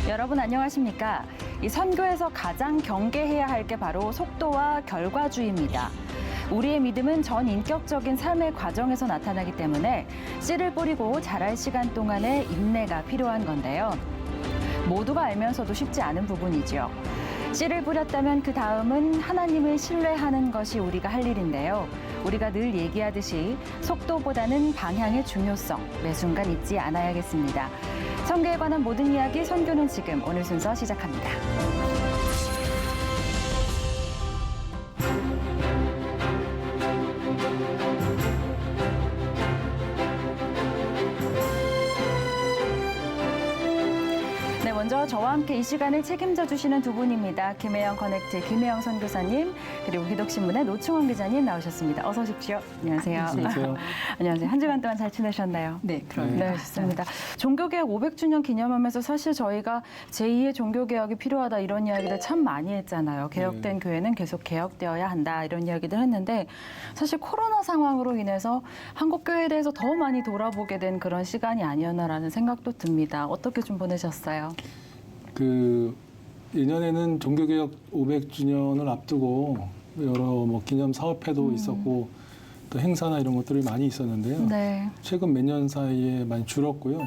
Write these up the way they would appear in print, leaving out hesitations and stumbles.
여러분 안녕하십니까? 이 선교에서 가장 경계해야 할 게 바로 속도와 결과주의입니다. 우리의 믿음은 전 인격적인 삶의 과정에서 나타나기 때문에 씨를 뿌리고 자랄 시간 동안의 인내가 필요한 건데요. 모두가 알면서도 쉽지 않은 부분이지요. 씨를 뿌렸다면 그 다음은 하나님을 신뢰하는 것이 우리가 할 일인데요. 우리가 늘 얘기하듯이 속도보다는 방향의 중요성 매 순간 잊지 않아야겠습니다. 선교에 관한 모든 이야기 선교는 지금 오늘 순서 시작합니다. 네, 먼저 저와 함께 이 시간을 책임져 주시는 두 분입니다. 김혜영 커넥트 김혜영 선교사님 그리고 기독신문의 노충원 기자님 나오셨습니다. 어서 오십시오. 안녕하세요. 안녕하세요. 안녕하세요. 한 주간 동안 잘 지내셨나요? 네, 그럼요. 네, 좋습니다. 종교개혁 500주년 기념하면서 사실 저희가 제2의 종교개혁이 필요하다 이런 이야기들 참 많이 했잖아요. 개혁된 교회는 계속 개혁되어야 한다 이런 이야기들 했는데 사실 코로나 상황으로 인해서 한국 교회에 대해서 더 많이 돌아보게 된 그런 시간이 아니었나라는 생각도 듭니다. 어떻게 좀 보내셨어요? 예년에는 종교개혁 500주년을 앞두고 여러 기념 사업회도 있었고 또 행사나 이런 것들이 많이 있었는데요. 네. 최근 몇 년 사이에 많이 줄었고요.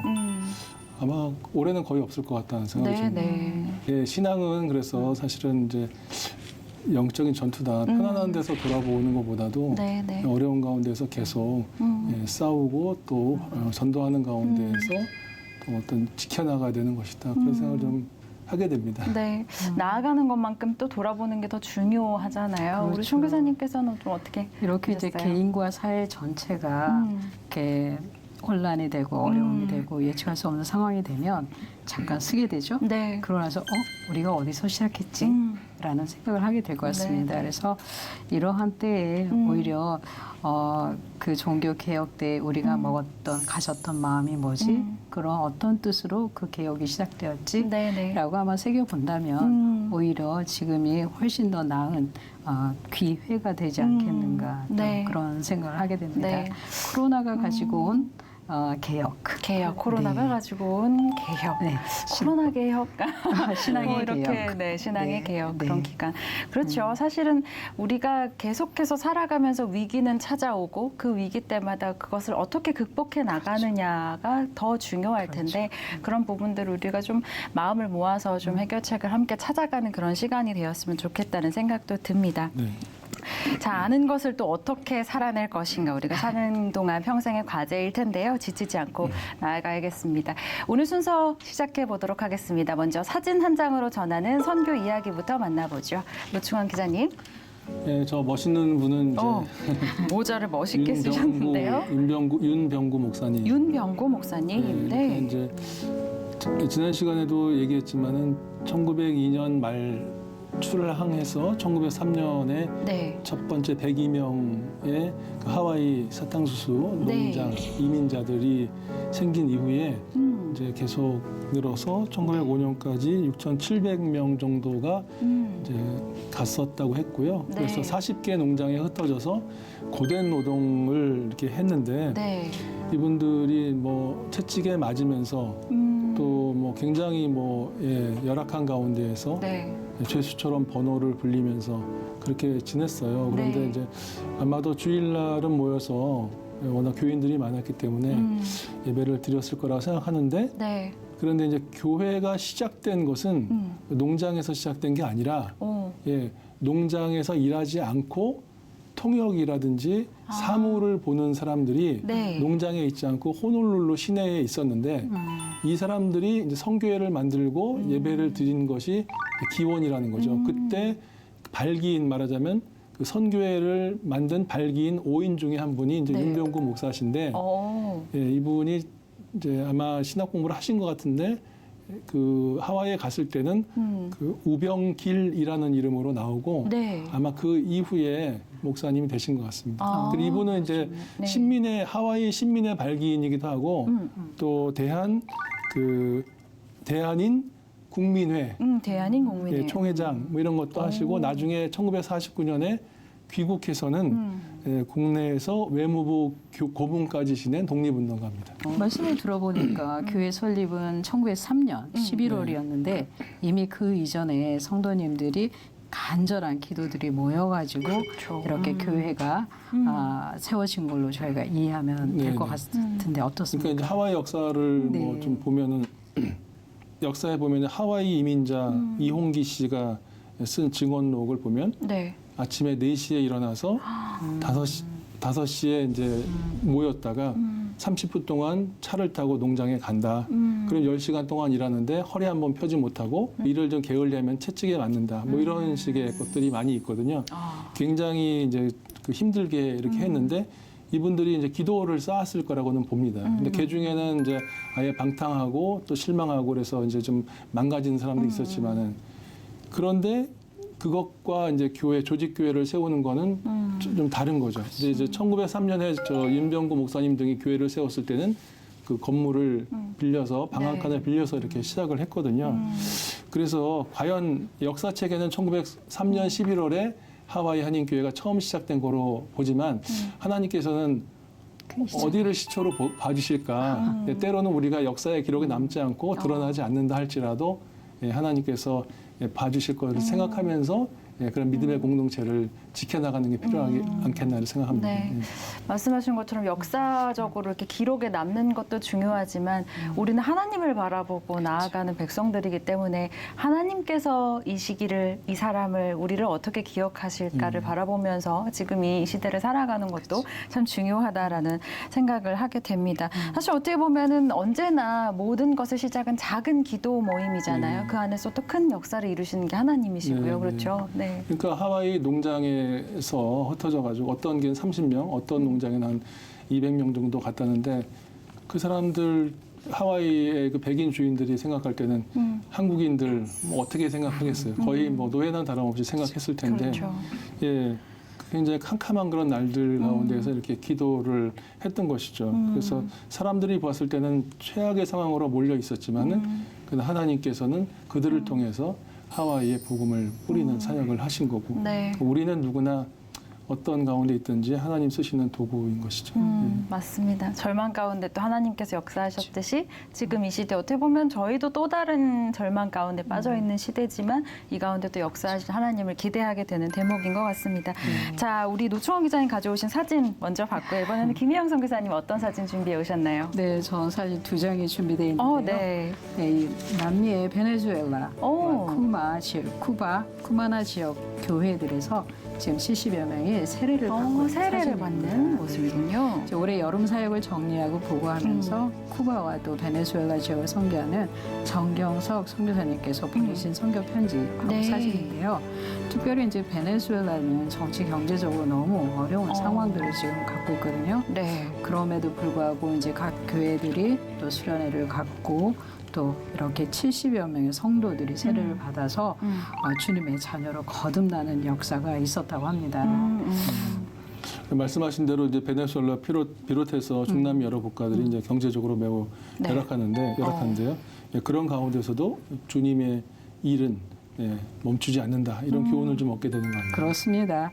아마 올해는 거의 없을 것 같다는 생각이 듭니다. 예, 신앙은 그래서 사실은 이제 영적인 전투다. 편안한 데서 돌아보는 것보다도 어려운 가운데서 계속 싸우고 또 전도하는 가운데에서 또 어떤 지켜나가야 되는 것이다. 그런 생각을 좀 하게 됩니다. 네, 나아가는 것만큼 또 돌아보는 게 더 중요하잖아요. 그렇죠. 우리 송 교사님께서는 좀 어떻게 이렇게 이제 보셨어요? 개인과 사회 전체가 이렇게 혼란이 되고 어려움이 되고 예측할 수 없는 상황이 되면 잠깐 쓰게 되죠. 네. 그러고 나서 우리가 어디서 시작했지? 라는 생각을 하게 될 것 같습니다. 네. 그래서 이러한 때에 오히려 그 종교 개혁 때 우리가 가졌던 마음이 뭐지? 그런 어떤 뜻으로 그 개혁이 시작되었지? 라고 아마 새겨본다면 오히려 지금이 훨씬 더 나은 기회가 되지 않겠는가 그런 생각을 하게 됩니다. 네. 코로나가 가지고 온 개혁. 코로나가 가지고 온 개혁. 네. 코로나 개혁. 신앙의 이렇게 개혁. 네, 신앙의 네. 개혁 네. 그런 기간. 그렇죠. 사실은 우리가 계속해서 살아가면서 위기는 찾아오고 그 위기 때마다 그것을 어떻게 극복해 나가느냐가 더 중요할 텐데 그런 부분들을 우리가 좀 마음을 모아서 좀 해결책을 함께 찾아가는 그런 시간이 되었으면 좋겠다는 생각도 듭니다. 네. 자, 아는 것을 또 어떻게 살아낼 것인가 우리가 사는 동안 평생의 과제일 텐데요. 지치지 않고 나아가야겠습니다. 오늘 순서 시작해 보도록 하겠습니다. 먼저 사진 한 장으로 전하는 선교 이야기부터 만나보죠. 노충원 기자님. 예, 저 멋있는 분은 이제 모자를 멋있게 쓰셨는데요. 윤병구 목사님. 윤병구 목사님. 네. 이제 지난 시간에도 얘기했지만은 1902년 말 출항해서 1903년에 첫 번째 102명의 그 하와이 사탕수수 농장 이민자들이 생긴 이후에 이제 계속 늘어서 1905년까지 6,700명 정도가 이제 갔었다고 했고요. 그래서 40개 농장에 흩어져서 고된 노동을 이렇게 했는데 이분들이 채찍에 맞으면서 또 굉장히 열악한 가운데에서 죄수처럼 번호를 불리면서 그렇게 지냈어요. 그런데 이제 아마도 주일날은 모여서 워낙 교인들이 많았기 때문에 예배를 드렸을 거라고 생각하는데 그런데 이제 교회가 시작된 것은 농장에서 시작된 게 아니라 농장에서 일하지 않고 통역이라든지 사무를 보는 사람들이 농장에 있지 않고 호놀룰루 시내에 있었는데 이 사람들이 이제 성교회를 만들고 예배를 드린 것이 기원이라는 거죠. 그때 발기인 말하자면 그 선교회를 만든 발기인 5인 중에 한 분이 이제 윤병구 목사신데 이분이 이제 아마 신학 공부를 하신 것 같은데 그 하와이에 갔을 때는 그 우병길이라는 이름으로 나오고 아마 그 이후에 목사님이 되신 것 같습니다. 그리고 이분은 이제 하와이 신민의 발기인이기도 하고 또 대한인 국민회 대한인 국민회 총회장 이런 것도 하시고 나중에 1949년에 귀국해서는 국내에서 외무부 고문까지 지낸 독립운동가입니다. 말씀을 들어보니까 교회 설립은 1903년 11월이었는데 이미 그 이전에 성도님들이 간절한 기도들이 모여가지고 이렇게 교회가 세워진 걸로 저희가 이해하면 될 것 같은데 어떻습니까? 그러니까 이제 하와이 역사를 뭐 좀 보면은 역사에 보면 하와이 이민자 이홍기 씨가 쓴 증언록을 보면 아침에 4시에 일어나서 5시에 이제 모였다가 30분 동안 차를 타고 농장에 간다. 그럼 10시간 동안 일하는데 허리 한번 펴지 못하고 일을 좀 게을리하면 채찍에 맞는다. 뭐 이런 식의 것들이 많이 있거든요. 굉장히 이제 그 힘들게 이렇게 했는데 이분들이 이제 기도를 쌓았을 거라고는 봅니다. 근데 그 중에는 이제 아예 방탕하고 또 실망하고 그래서 이제 좀 망가진 사람도 있었지만은 그런데 그것과 이제 교회 조직 교회를 세우는 거는 좀 다른 거죠. 이제 1903년에 저 윤병구 목사님 등이 교회를 세웠을 때는 그 건물을 빌려서 방 한 칸을 빌려서 이렇게 시작을 했거든요. 그래서 과연 역사책에는 1903년 11월에 하와이 한인교회가 처음 시작된 거로 보지만 하나님께서는 어디를 시초로 봐주실까. 때로는 우리가 역사의 기록에 남지 않고 드러나지 않는다 할지라도 하나님께서 봐주실 것을 생각하면서 그런 믿음의 공동체를 지켜나가는 게 필요하지 않겠나 생각합니다. 말씀하신 것처럼 역사적으로 이렇게 기록에 남는 것도 중요하지만 우리는 하나님을 바라보고 나아가는 백성들이기 때문에 하나님께서 이 시기를, 이 사람을, 우리를 어떻게 기억하실까를 바라보면서 지금 이 시대를 살아가는 것도 참 중요하다라는 생각을 하게 됩니다. 사실 어떻게 보면은 언제나 모든 것의 시작은 작은 기도 모임이잖아요. 그 안에서 또 큰 역사를 이루시는 게 하나님이시고요. 그렇죠? 그러니까 하와이 농장에서 흩어져가지고 어떤 게 30명, 어떤 농장에는 한 200명 정도 갔다는데 그 사람들 하와이의 그 백인 주인들이 생각할 때는 한국인들 뭐 어떻게 생각하겠어요? 거의 뭐 노예나 다름없이 생각했을 텐데 굉장히 캄캄한 그런 날들 가운데서 이렇게 기도를 했던 것이죠. 그래서 사람들이 봤을 때는 최악의 상황으로 몰려 있었지만은 하나님께서는 그들을 통해서 하와이에 복음을 뿌리는 사역을 하신 거고 우리는 누구나 어떤 가운데 있든지 하나님 쓰시는 도구인 것이죠. 맞습니다. 절망 가운데 또 하나님께서 역사하셨듯이 지금 이 시대 어떻게 보면 저희도 또 다른 절망 가운데 빠져 있는 시대지만 이 가운데 또 역사하신 하나님을 기대하게 되는 대목인 것 같습니다. 자, 우리 노충원 기자님 가져오신 사진 먼저 봤고요. 이번에는 김희영 선교사님 어떤 사진 준비해 오셨나요? 네, 전 사진 2장이 준비되어 있는데요. 이 남미의 베네수엘라, 쿠바나 지역 교회들에서 지금 70여 명이 세례를 받고 세례를 받는 모습이군요. 올해 여름 사역을 정리하고 보고하면서 쿠바와 또 베네수엘라 지역을 선교하는 정경석 선교사님께서 보내신 선교 편지하고 사진인데요. 특별히 이제 베네수엘라는 정치 경제적으로 너무 어려운 상황들을 지금 갖고 있거든요. 그럼에도 불구하고 이제 각 교회들이 또 수련회를 갖고 또 이렇게 70여 명의 성도들이 세례를 받아서 주님의 자녀로 거듭나는 역사가 있었다고 합니다. 말씀하신 대로 이제 베네수엘라 비롯해서 중남미 여러 국가들이 이제 경제적으로 매우 열악한데요. 그런 가운데서도 주님의 일은 멈추지 않는다. 이런 교훈을 좀 얻게 되는 것 같네요. 그렇습니다.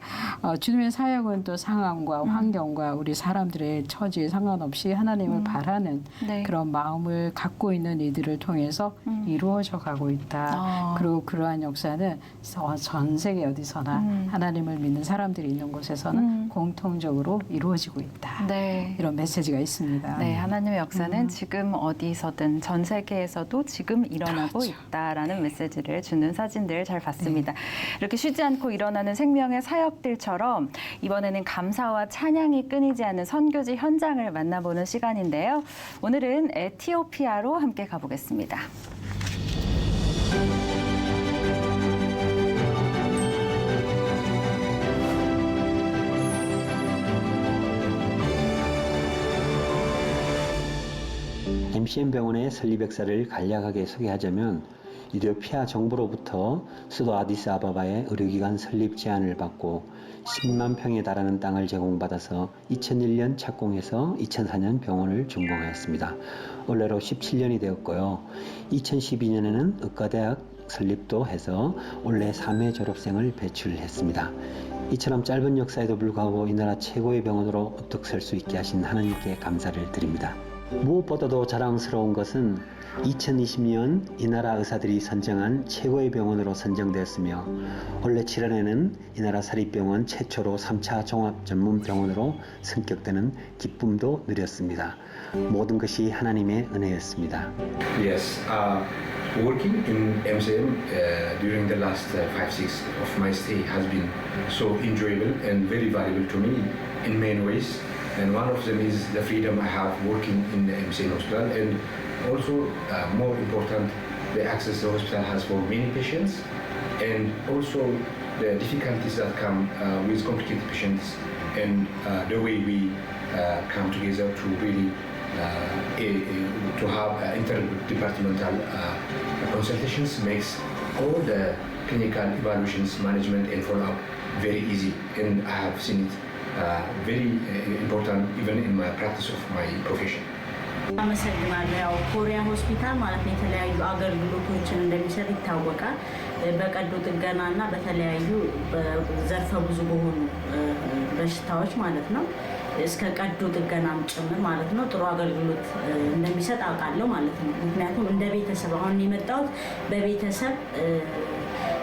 주님의 사역은 또 상황과 환경과 우리 사람들의 처지에 상관없이 하나님을 바라는 그런 마음을 갖고 있는 이들을 통해서 이루어져 가고 있다. 그리고 그러한 역사는 전 세계 어디서나 하나님을 믿는 사람들이 있는 곳에서는 공통적으로 이루어지고 있다. 이런 메시지가 있습니다. 하나님의 역사는 지금 어디서든 전 세계에서도 지금 일어나고 있다라는 메시지를 주는 사진들 잘 봤습니다. 이렇게 쉬지 않고 일어나는 생명의 사역들처럼 이번에는 감사와 찬양이 끊이지 않는 선교지 현장을 만나보는 시간인데요. 오늘은 에티오피아로 함께 가보겠습니다. MCM 병원의 설립 역사를 간략하게 소개하자면 이디오피아 정부로부터 수도 아디스아바바의 의료기관 설립 제안을 받고 10만 평에 달하는 땅을 제공받아서 2001년 착공해서 2004년 병원을 준공하였습니다. 올해로 17년이 되었고요. 2012년에는 의과대학 설립도 해서 올해 3회 졸업생을 배출했습니다. 이처럼 짧은 역사에도 불구하고 이 나라 최고의 병원으로 우뚝 설 수 있게 하신 하나님께 감사를 드립니다. 무엇보다도 자랑스러운 것은 2020년 이 나라 의사들이 선정한 최고의 병원으로 선정되었으며 올해 7월에는 이 나라 사립병원 최초로 3차 종합 전문 병원으로 승격되는 기쁨도 누렸습니다. 모든 것이 하나님의 은혜였습니다. Yes, working in MCM during the last 5-6 of my stay has been so enjoyable and very valuable to me in many ways. And one of them is the freedom I have working in the MCM hospital, and also more important, the access the hospital has for many patients, and also the difficulties that come with complicated patients, and the way we come together to really to have interdepartmental consultations makes all the clinical evaluations, management, and follow-up very easy, and I have seen it very important even in my practice of my profession. አመሰግናለሁ። ያው ኮሪያ ሆስፒታል ማለት ነው የተለያዩ አገልግሎቶችን እንደሚሰጥ ይታወቃል። በቀዶ ጥገናና በተለያዩ ዘርፈ ብዙ በሆኑ በሽታዎች ማለት ነው እስከ ቀዶ ጥገናም ጭምር ማለት ነው ጥሩ አገልግሎት እንደሚሰጥ አውቃለሁ ማለት ነው። ምክንያቱም እንደ ቤተሰብ አሁን የመጣሁት በቤተሰብ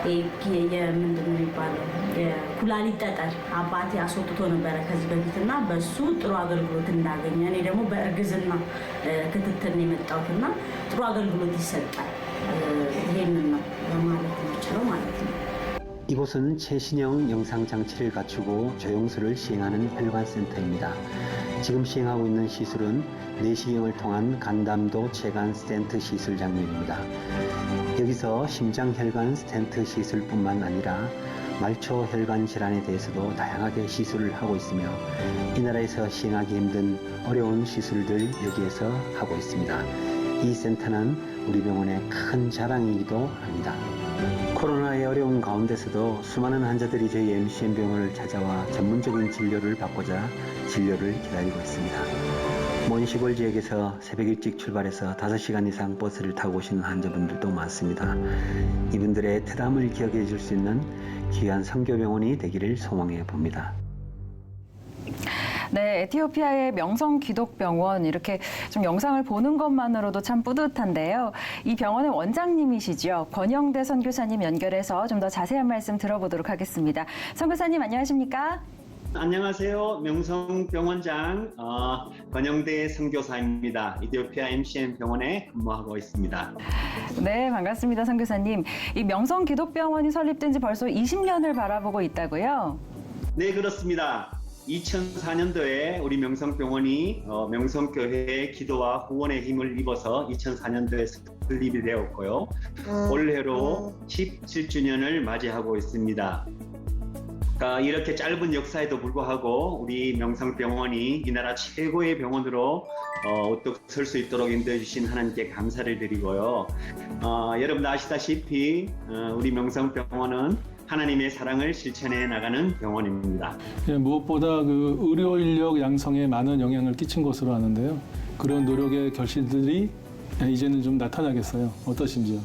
የምንድን ነው የሚባለው የኩላሊት ጠጠር አባቴ አስወጥቶ ነበረ ከዚህ በፊትና በሱ ጥሩ አገልግሎት እንዳገኘ እኔ ደግሞ በእርግዝና ክትትል ነው የመጣሁትና ጥሩ አገልግሎት ይሰጣል። ይሄንን ነው ማለት የምችለው ማለት ነው። 이곳은 최신형 영상 장치를 갖추고 조영술을 시행하는 혈관센터입니다. 지금 시행하고 있는 시술은 내시경을 통한 간담도 체관 스텐트 시술 장면입니다. 여기서 심장혈관 스텐트 시술뿐만 아니라 말초 혈관 질환에 대해서도 다양하게 시술을 하고 있으며 이 나라에서 시행하기 힘든 어려운 시술들 여기에서 하고 있습니다. 이 센터는 우리 병원의 큰 자랑이기도 합니다. 코로나의 어려운 가운데서도 수많은 환자들이 저희 MCM 병원을 찾아와 전문적인 진료를 받고자 진료를 기다리고 있습니다. 먼 시골 지역에서 새벽 일찍 출발해서 5시간 이상 버스를 타고 오시는 환자분들도 많습니다. 이분들의 태담을 기억해 줄 수 있는 귀한 선교병원이 되기를 소망해 봅니다. 네, 에티오피아의 명성 기독병원 이렇게 좀 영상을 보는 것만으로도 참 뿌듯한데요. 이 병원의 원장님이시죠. 권영대 선교사님 연결해서 좀 더 자세한 말씀 들어보도록 하겠습니다. 선교사님 안녕하십니까? 안녕하세요. 명성병원장 권영대 선교사입니다. 이티오피아 MCM 병원에 근무하고 있습니다. 네, 반갑습니다. 선교사님. 이 명성 기독병원이 설립된 지 벌써 20년을 바라보고 있다고요? 네, 그렇습니다. 2004년도에 우리 명성병원이 명성교회의 기도와 후원의 힘을 입어서 2004년도에 설립이 되었고요. 올해로 17주년을 맞이하고 있습니다. 이렇게 짧은 역사에도 불구하고 우리 명성병원이 이 나라 최고의 병원으로 우뚝 설 수 있도록 인도해 주신 하나님께 감사를 드리고요. 여러분 아시다시피 우리 명성병원은 하나님의 사랑을 실천해 나가는 병원입니다. 예, 무엇보다 그 의료 인력 양성에 많은 영향을 끼친 것으로 아는데요. 그런 노력의 결실들이 이제는 좀 나타나겠어요. 어떠신지요?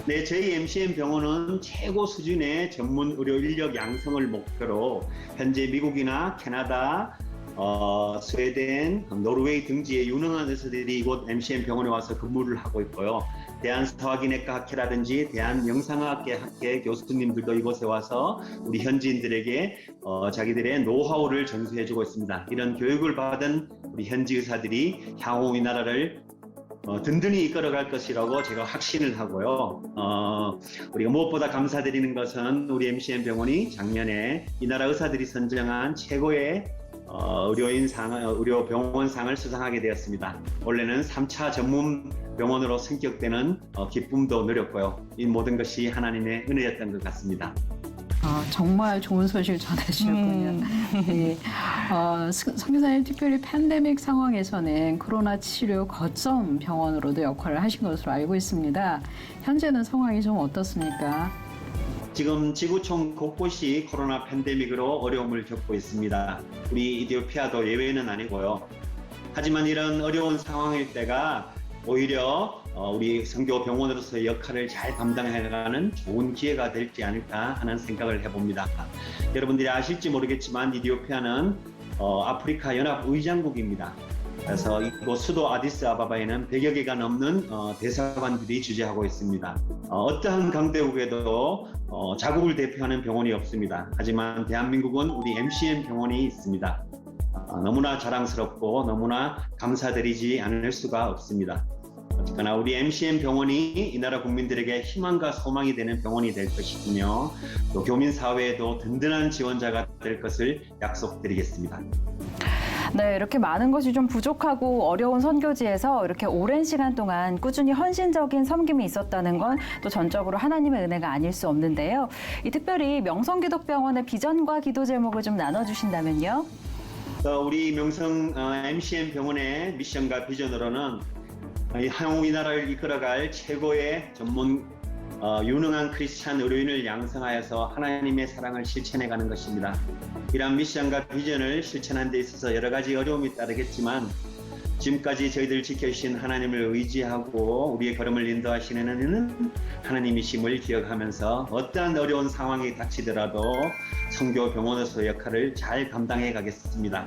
네, 저희 MCM 병원은 최고 수준의 전문 의료 인력 양성을 목표로 현재 미국이나 캐나다, 스웨덴, 노르웨이 등지의 유능한 의사들이 이곳 MCM 병원에 와서 근무를 하고 있고요. 대한사화기내과 학회라든지 대한영상의학계 학회 교수님들도 이곳에 와서 우리 현지인들에게 자기들의 노하우를 전수해주고 있습니다. 이런 교육을 받은 우리 현지 의사들이 향후 이 나라를 든든히 이끌어갈 것이라고 제가 확신을 하고요. 우리가 무엇보다 감사드리는 것은 우리 MCM 병원이 작년에 이 나라 의사들이 선정한 최고의 의료 병원상을 수상하게 되었습니다. 올해는 3차 전문 병원으로 승격되는 기쁨도 누렸고요. 이 모든 것이 하나님의 은혜였던 것 같습니다. 정말 좋은 소식 전해주셨군요. 네. 선교사님 특별히 팬데믹 상황에서는 코로나 치료 거점 병원으로도 역할을 하신 것으로 알고 있습니다. 현재는 상황이 좀 어떻습니까? 지금 지구촌 곳곳이 코로나 팬데믹으로 어려움을 겪고 있습니다. 우리 이티오피아도 예외는 아니고요. 하지만 이런 어려운 상황일 때가 오히려 우리 선교 병원으로서의 역할을 잘 감당해가는 좋은 기회가 되지 않을까 하는 생각을 해봅니다. 여러분들이 아실지 모르겠지만 이디오피아는 아프리카 연합 의장국입니다. 그래서 이곳 수도 아디스아바바에는 100여 개가 넘는 대사관들이 주재하고 있습니다. 어떠한 강대국에도 자국을 대표하는 병원이 없습니다. 하지만 대한민국은 우리 MCM 병원이 있습니다. 너무나 자랑스럽고 너무나 감사드리지 않을 수가 없습니다. 어쨌거나 우리 MCM 병원이 이 나라 국민들에게 희망과 소망이 되는 병원이 될 것이며 또 교민 사회에도 든든한 지원자가 될 것을 약속드리겠습니다. 네, 이렇게 많은 것이 좀 부족하고 어려운 선교지에서 이렇게 오랜 시간 동안 꾸준히 헌신적인 섬김이 있었다는 건 또 전적으로 하나님의 은혜가 아닐 수 없는데요. 특별히 명성기독병원의 비전과 기도 제목을 좀 나눠주신다면요. 우리 명성 MCM 병원의 미션과 비전으로는 한국 이 나라를 이끌어갈 최고의 전문 유능한 크리스찬 의료인을 양성하여서 하나님의 사랑을 실천해가는 것입니다. 이러한 미션과 비전을 실천하는 데 있어서 여러 가지 어려움이 따르겠지만 지금까지 저희들 지켜주신 하나님을 의지하고 우리의 걸음을 인도하시는 은혜는 하나님이심을 기억하면서 어떠한 어려운 상황이 닥치더라도 선교 병원으로서의 역할을 잘 감당해 가겠습니다.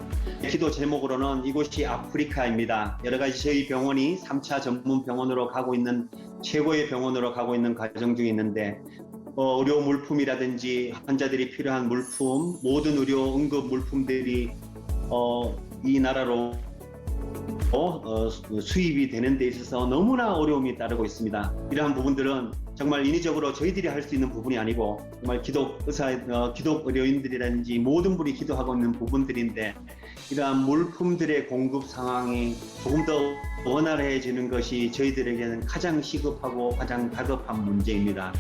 기도 제목으로는 이곳이 아프리카입니다. 여러 가지 저희 병원이 3차 전문 병원으로 가고 있는 최고의 병원으로 가고 있는 과정 중에 있는데 의료 물품이라든지 환자들이 필요한 물품, 모든 의료 응급 물품들이 이 나라로 수입이 되는 데 있어서 너무나 어려움이 따르고 있습니다. 이러한 부분들은 정말 인위적으로 저희들이 할 수 있는 부분이 아니고 정말 기독 의료인들이라든지 모든 분이 기도하고 있는 부분들인데 이러한 물품들의 공급 상황이 조금 더 원활해지는 것이 저희들에게는 가장 시급하고 가장 다급한 문제입니다.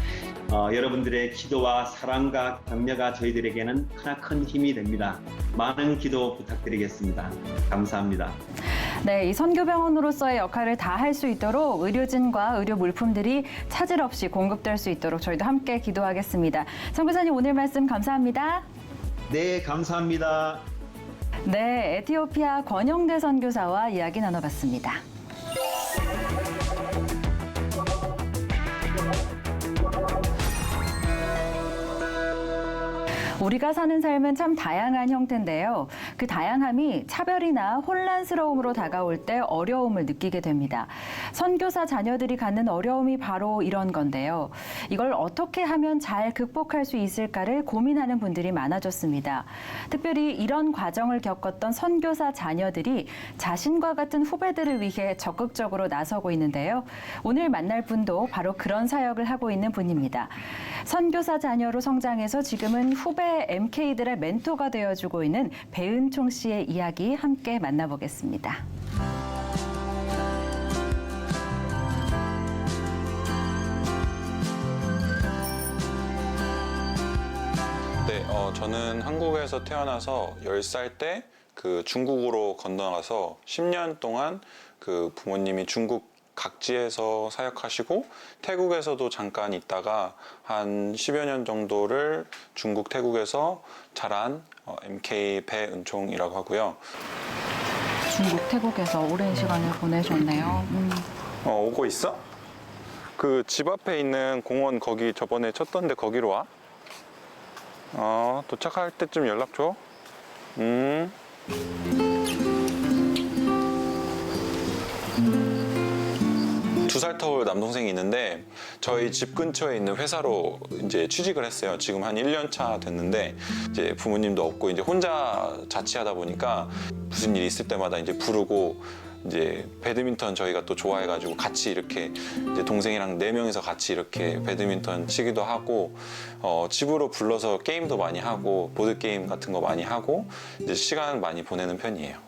여러분들의 기도와 사랑과 격려가 저희들에게는 크나큰 힘이 됩니다. 많은 기도 부탁드리겠습니다. 감사합니다. 네, 이 선교병원으로서의 역할을 다 할 수 있도록 의료진과 의료 물품들이 차질 없이 공급될 수 있도록 저희도 함께 기도하겠습니다. 선교사님 오늘 말씀 감사합니다. 네, 감사합니다. 네, 에티오피아 권영대 선교사와 이야기 나눠봤습니다. 우리가 사는 삶은 참 다양한 형태인데요. 그 다양함이 차별이나 혼란스러움으로 다가올 때 어려움을 느끼게 됩니다. 선교사 자녀들이 갖는 어려움이 바로 이런 건데요. 이걸 어떻게 하면 잘 극복할 수 있을까를 고민하는 분들이 많아졌습니다. 특별히 이런 과정을 겪었던 선교사 자녀들이 자신과 같은 후배들을 위해 적극적으로 나서고 있는데요. 오늘 만날 분도 바로 그런 사역을 하고 있는 분입니다. 선교사 자녀로 성장해서 지금은 후배 MK들의 멘토가 되어주고 있는 배은총 씨의 이야기 함께 만나보겠습니다. 네, 저는 한국에서 태어나서 10살 때 그 중국으로 건너가서 10년 동안 그 부모님이 중국 각지에서 사역하시고 태국에서도 잠깐 있다가 한 10여 년 정도를 중국 태국에서 자란 MK 배은총이라고 하고요. 중국 태국에서 오랜 시간을 보내셨네요. 오고 있어? 그 집 앞에 있는 공원 거기 저번에 쳤던데 거기로 와? 도착할 때쯤 연락 줘. 2살 터울 남동생이 있는데 저희 집 근처에 있는 회사로 이제 취직을 했어요. 지금 한 1년 차 됐는데 이제 부모님도 없고 이제 혼자 자취하다 보니까 무슨 일이 있을 때마다 이제 부르고 이제 배드민턴 저희가 또 좋아해가지고 같이 이렇게 이제 동생이랑 4명이서 같이 이렇게 배드민턴 치기도 하고 집으로 불러서 게임도 많이 하고 보드 게임 같은 거 많이 하고 이제 시간 많이 보내는 편이에요.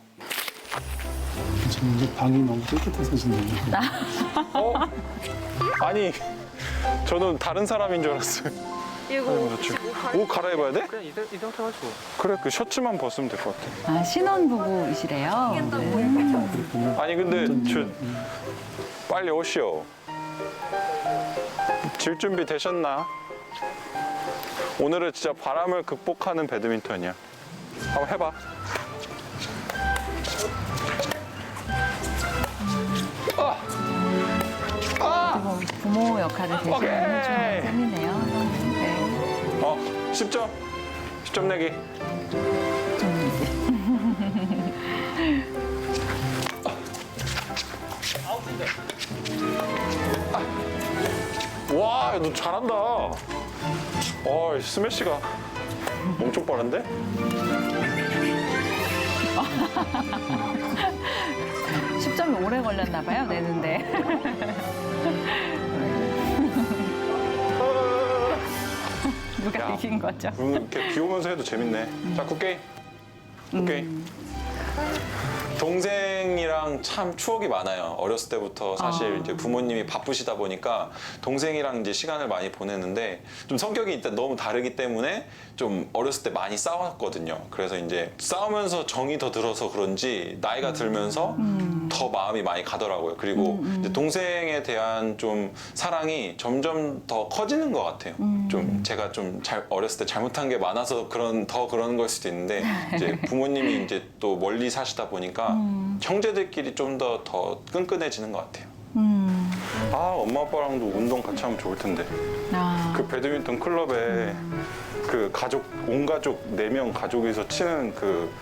저는 이제 방이 너무 깨끗해서 지금. 아니 저는 다른 사람인 줄 알았어요. 옷 갈아입어야 돼? 그냥 이 상태 가지고. 그래 그 셔츠만 벗으면 될 것 같아. 신혼부부이시래요. 아니 근데 저 빨리 오시오. 질 준비 되셨나? 오늘은 진짜 바람을 극복하는 배드민턴이야. 한번 해봐. 부모 역할을 대신 오케이. 해주는 셈이네요. 네. 10점. 10점 내기. 와, 너 잘한다. 스매시가 엄청 빠른데? 10점이 오래 걸렸나 봐요, 내는데. 누가 야. 이긴 거죠? 이렇게 비 오면서 해도 재밌네. 자, 굿게임. 굿게임. 동생이랑 참 추억이 많아요. 어렸을 때부터 사실 이제 부모님이 바쁘시다 보니까 동생이랑 이제 시간을 많이 보내는데 좀 성격이 일단 너무 다르기 때문에 좀 어렸을 때 많이 싸웠거든요. 그래서 이제 싸우면서 정이 더 들어서 그런지 나이가 들면서 더 마음이 많이 가더라고요. 그리고 이제 동생에 대한 좀 사랑이 점점 더 커지는 것 같아요. 좀 제가 좀 어렸을 때 잘못한 게 많아서 그런 걸 수도 있는데 이제 부모님이 이제 또 멀리 사시다 보니까 형제들끼리 좀 더 끈끈해지는 것 같아요. 엄마 아빠랑도 운동 같이 하면 좋을 텐데. 그 배드민턴 클럽에 그 온 가족 4명 가족이서 치는 그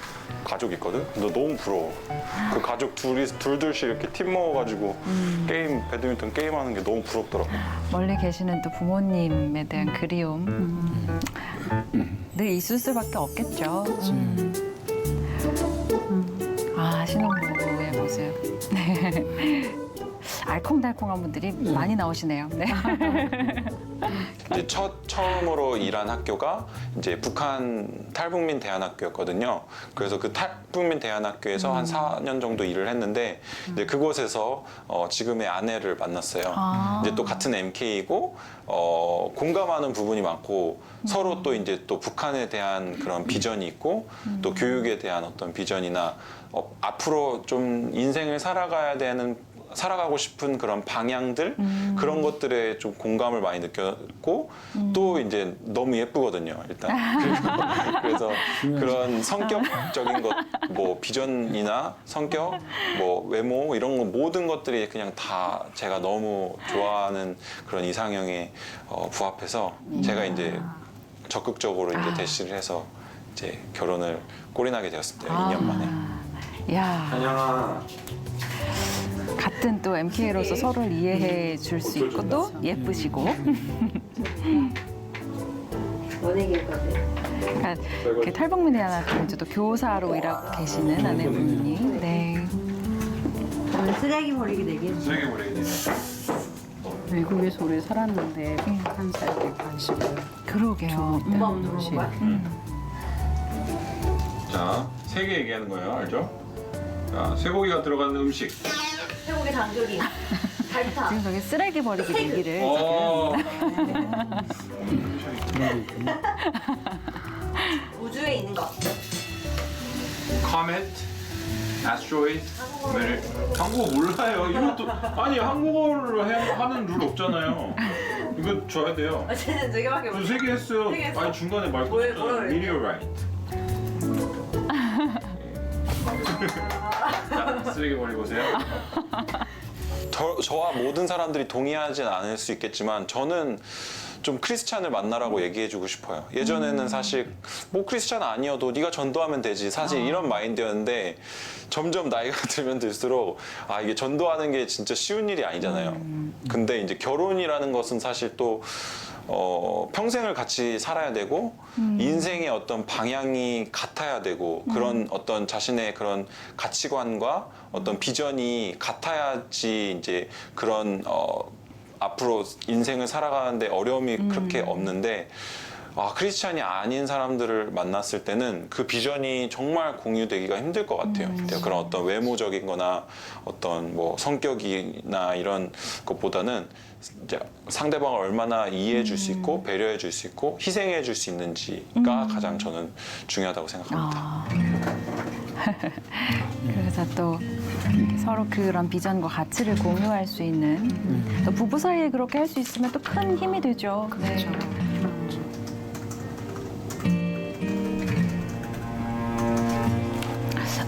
가족 있거든? 너 너무 부러워. 그 가족 둘씩 이렇게 팀 모아가지고 배드민턴 게임하는 게 너무 부럽더라고. 멀리 계시는 또 부모님에 대한 그리움. 늘 있을 수밖에 없겠죠. 신혼부부의 모습. 네. 알콩달콩한 분들이 많이 나오시네요. 네. 이제 처음으로 일한 학교가 이제 북한 탈북민 대안학교였거든요. 그래서 그 탈북민 대안학교에서 한 4년 정도 일을 했는데 이제 그곳에서 지금의 아내를 만났어요. 이제 또 같은 MK이고 공감하는 부분이 많고 서로 또 이제 또 북한에 대한 그런 비전이 있고 또 교육에 대한 어떤 비전이나 앞으로 좀 인생을 살아가고 싶은 그런 방향들 그런 것들에 좀 공감을 많이 느꼈고 또 이제 너무 예쁘거든요 일단 그래서 그런 성격적인 것 뭐 비전이나 성격 뭐 외모 이런 거 모든 것들이 그냥 다 제가 너무 좋아하는 그런 이상형에 부합해서 제가 이제 적극적으로 이제 대시를 해서 이제 결혼을 꼴인하게 되었습니다 2년 만에. 야. 안녕. 같은 또 MK로서 서로를 이해해 줄 수 있고 또 예쁘시고. 원액일 건데. 그러니까 그 탈북민 대안학교 이제 또 교사로 일하고 계시는 아내분이. 네. 오늘 쓰레기 버리기 내기. 쓰레기 버리기. 외국에서 오래 살았는데 한 살에 관심을. 그러게요. 오빠 물어본 거야? 자, 3개 얘기하는 거예요, 알죠? 자, 쇠고기가 들어간 음식. 쇠고기 장조림. 갈비탕. 지금 저기 쓰레기 버리기 얘기를 우주에 있는 거. Comet, asteroid. 한국어 몰라요. 이것도 아니 한국어로 하는 룰 없잖아요. 이거 줘야 돼요. 어쨌든 2개밖에 못. 3개 했어요. 3개 했어? 아니 중간에 말 뭐라 끊었잖아요. 그래? Meteorite. 자, 쓰레기 버리고 오세요. 저와 모든 사람들이 동의하진 않을 수 있겠지만 저는 좀 크리스찬을 만나라고 얘기해주고 싶어요. 예전에는 사실 뭐 크리스찬 아니어도 네가 전도하면 되지 사실 이런 마인드였는데 점점 나이가 들면 들수록 이게 전도하는 게 진짜 쉬운 일이 아니잖아요. 근데 이제 결혼이라는 것은 사실 또 평생을 같이 살아야 되고 인생의 어떤 방향이 같아야 되고 그런 어떤 자신의 그런 가치관과 어떤 비전이 같아야지 이제 그런 앞으로 인생을 살아가는데 어려움이 그렇게 없는데 크리스찬이 아닌 사람들을 만났을 때는 그 비전이 정말 공유되기가 힘들 것 같아요. 그런 어떤 외모적인 거나 어떤 뭐 성격이나 이런 것보다는 이제 상대방을 얼마나 이해해 줄 수 있고 배려해 줄 수 있고 희생해 줄 수 있는지가 가장 저는 중요하다고 생각합니다. 그래서 또 서로 그런 비전과 가치를 공유할 수 있는 또 부부 사이에 그렇게 할 수 있으면 또 큰 힘이 되죠. 그렇죠.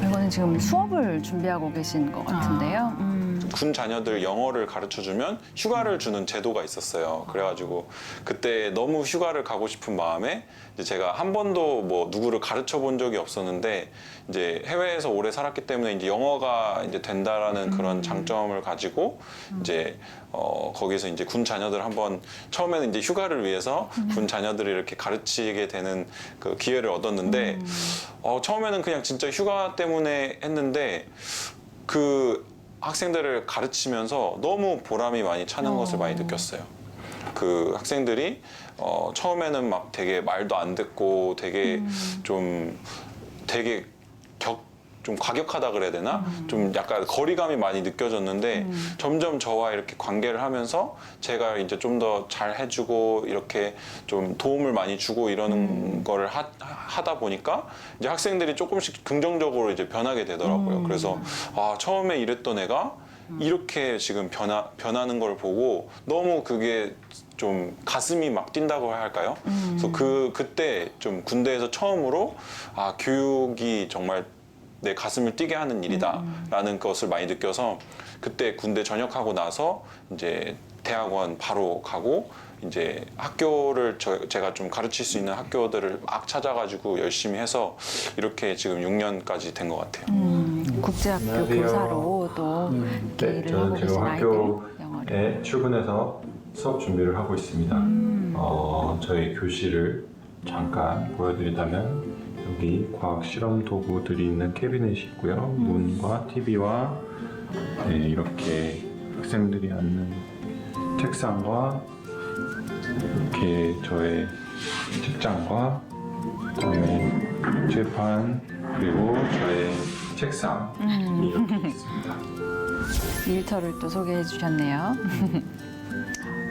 이거는 지금 수업을 준비하고 계신 것 같은데요. 군 자녀들 영어를 가르쳐주면 휴가를 주는 제도가 있었어요. 그래가지고 그때 너무 휴가를 가고 싶은 마음에 이제 제가 한 번도 뭐 누구를 가르쳐 본 적이 없었는데 이제 해외에서 오래 살았기 때문에 이제 영어가 이제 된다라는 그런 장점을 가지고 이제 거기서 이제 군 자녀들 한번 처음에는 이제 휴가를 위해서 군 자녀들을 이렇게 가르치게 되는 그 기회를 얻었는데 처음에는 그냥 진짜 휴가 때문에 했는데 그 학생들을 가르치면서 너무 보람이 많이 차는 것을 많이 느꼈어요. 그 학생들이 처음에는 막 되게 말도 안 듣고 되게 좀 과격하다 그래야 되나? 좀 약간 거리감이 많이 느껴졌는데 점점 저와 이렇게 관계를 하면서 제가 이제 좀 더 잘 해주고 이렇게 좀 도움을 많이 주고 이러는 거를 하다 보니까 이제 학생들이 조금씩 긍정적으로 이제 변하게 되더라고요. 그래서 처음에 이랬던 애가 이렇게 지금 변하는 걸 보고 너무 그게 좀 가슴이 막 뛴다고 할까요? 그래서 그때 좀 군대에서 처음으로 교육이 정말 내 가슴을 뛰게 하는 일이다라는 것을 많이 느껴서 그때 군대 전역하고 나서 이제 대학원 바로 가고 이제 학교를 제가 좀 가르칠 수 있는 학교들을 막 찾아가지고 열심히 해서 이렇게 지금 6년까지 된 것 같아요. 국제학교 안녕하세요. 교사로 또 네, 일을 저는 하고 계신 지금 아이들 학교에 출근해서 수업 준비를 하고 있습니다. 저희 교실을 잠깐 보여드리자면 여기 과학 실험 도구들이 있는 캐비넷이 있고요. 문과 TV와 이렇게 학생들이 앉는 책상과 이렇게 저의 책장과 그다음에 칠판 그리고 저의 책상이 이렇게 있습니다. 일터를 또 소개해 주셨네요.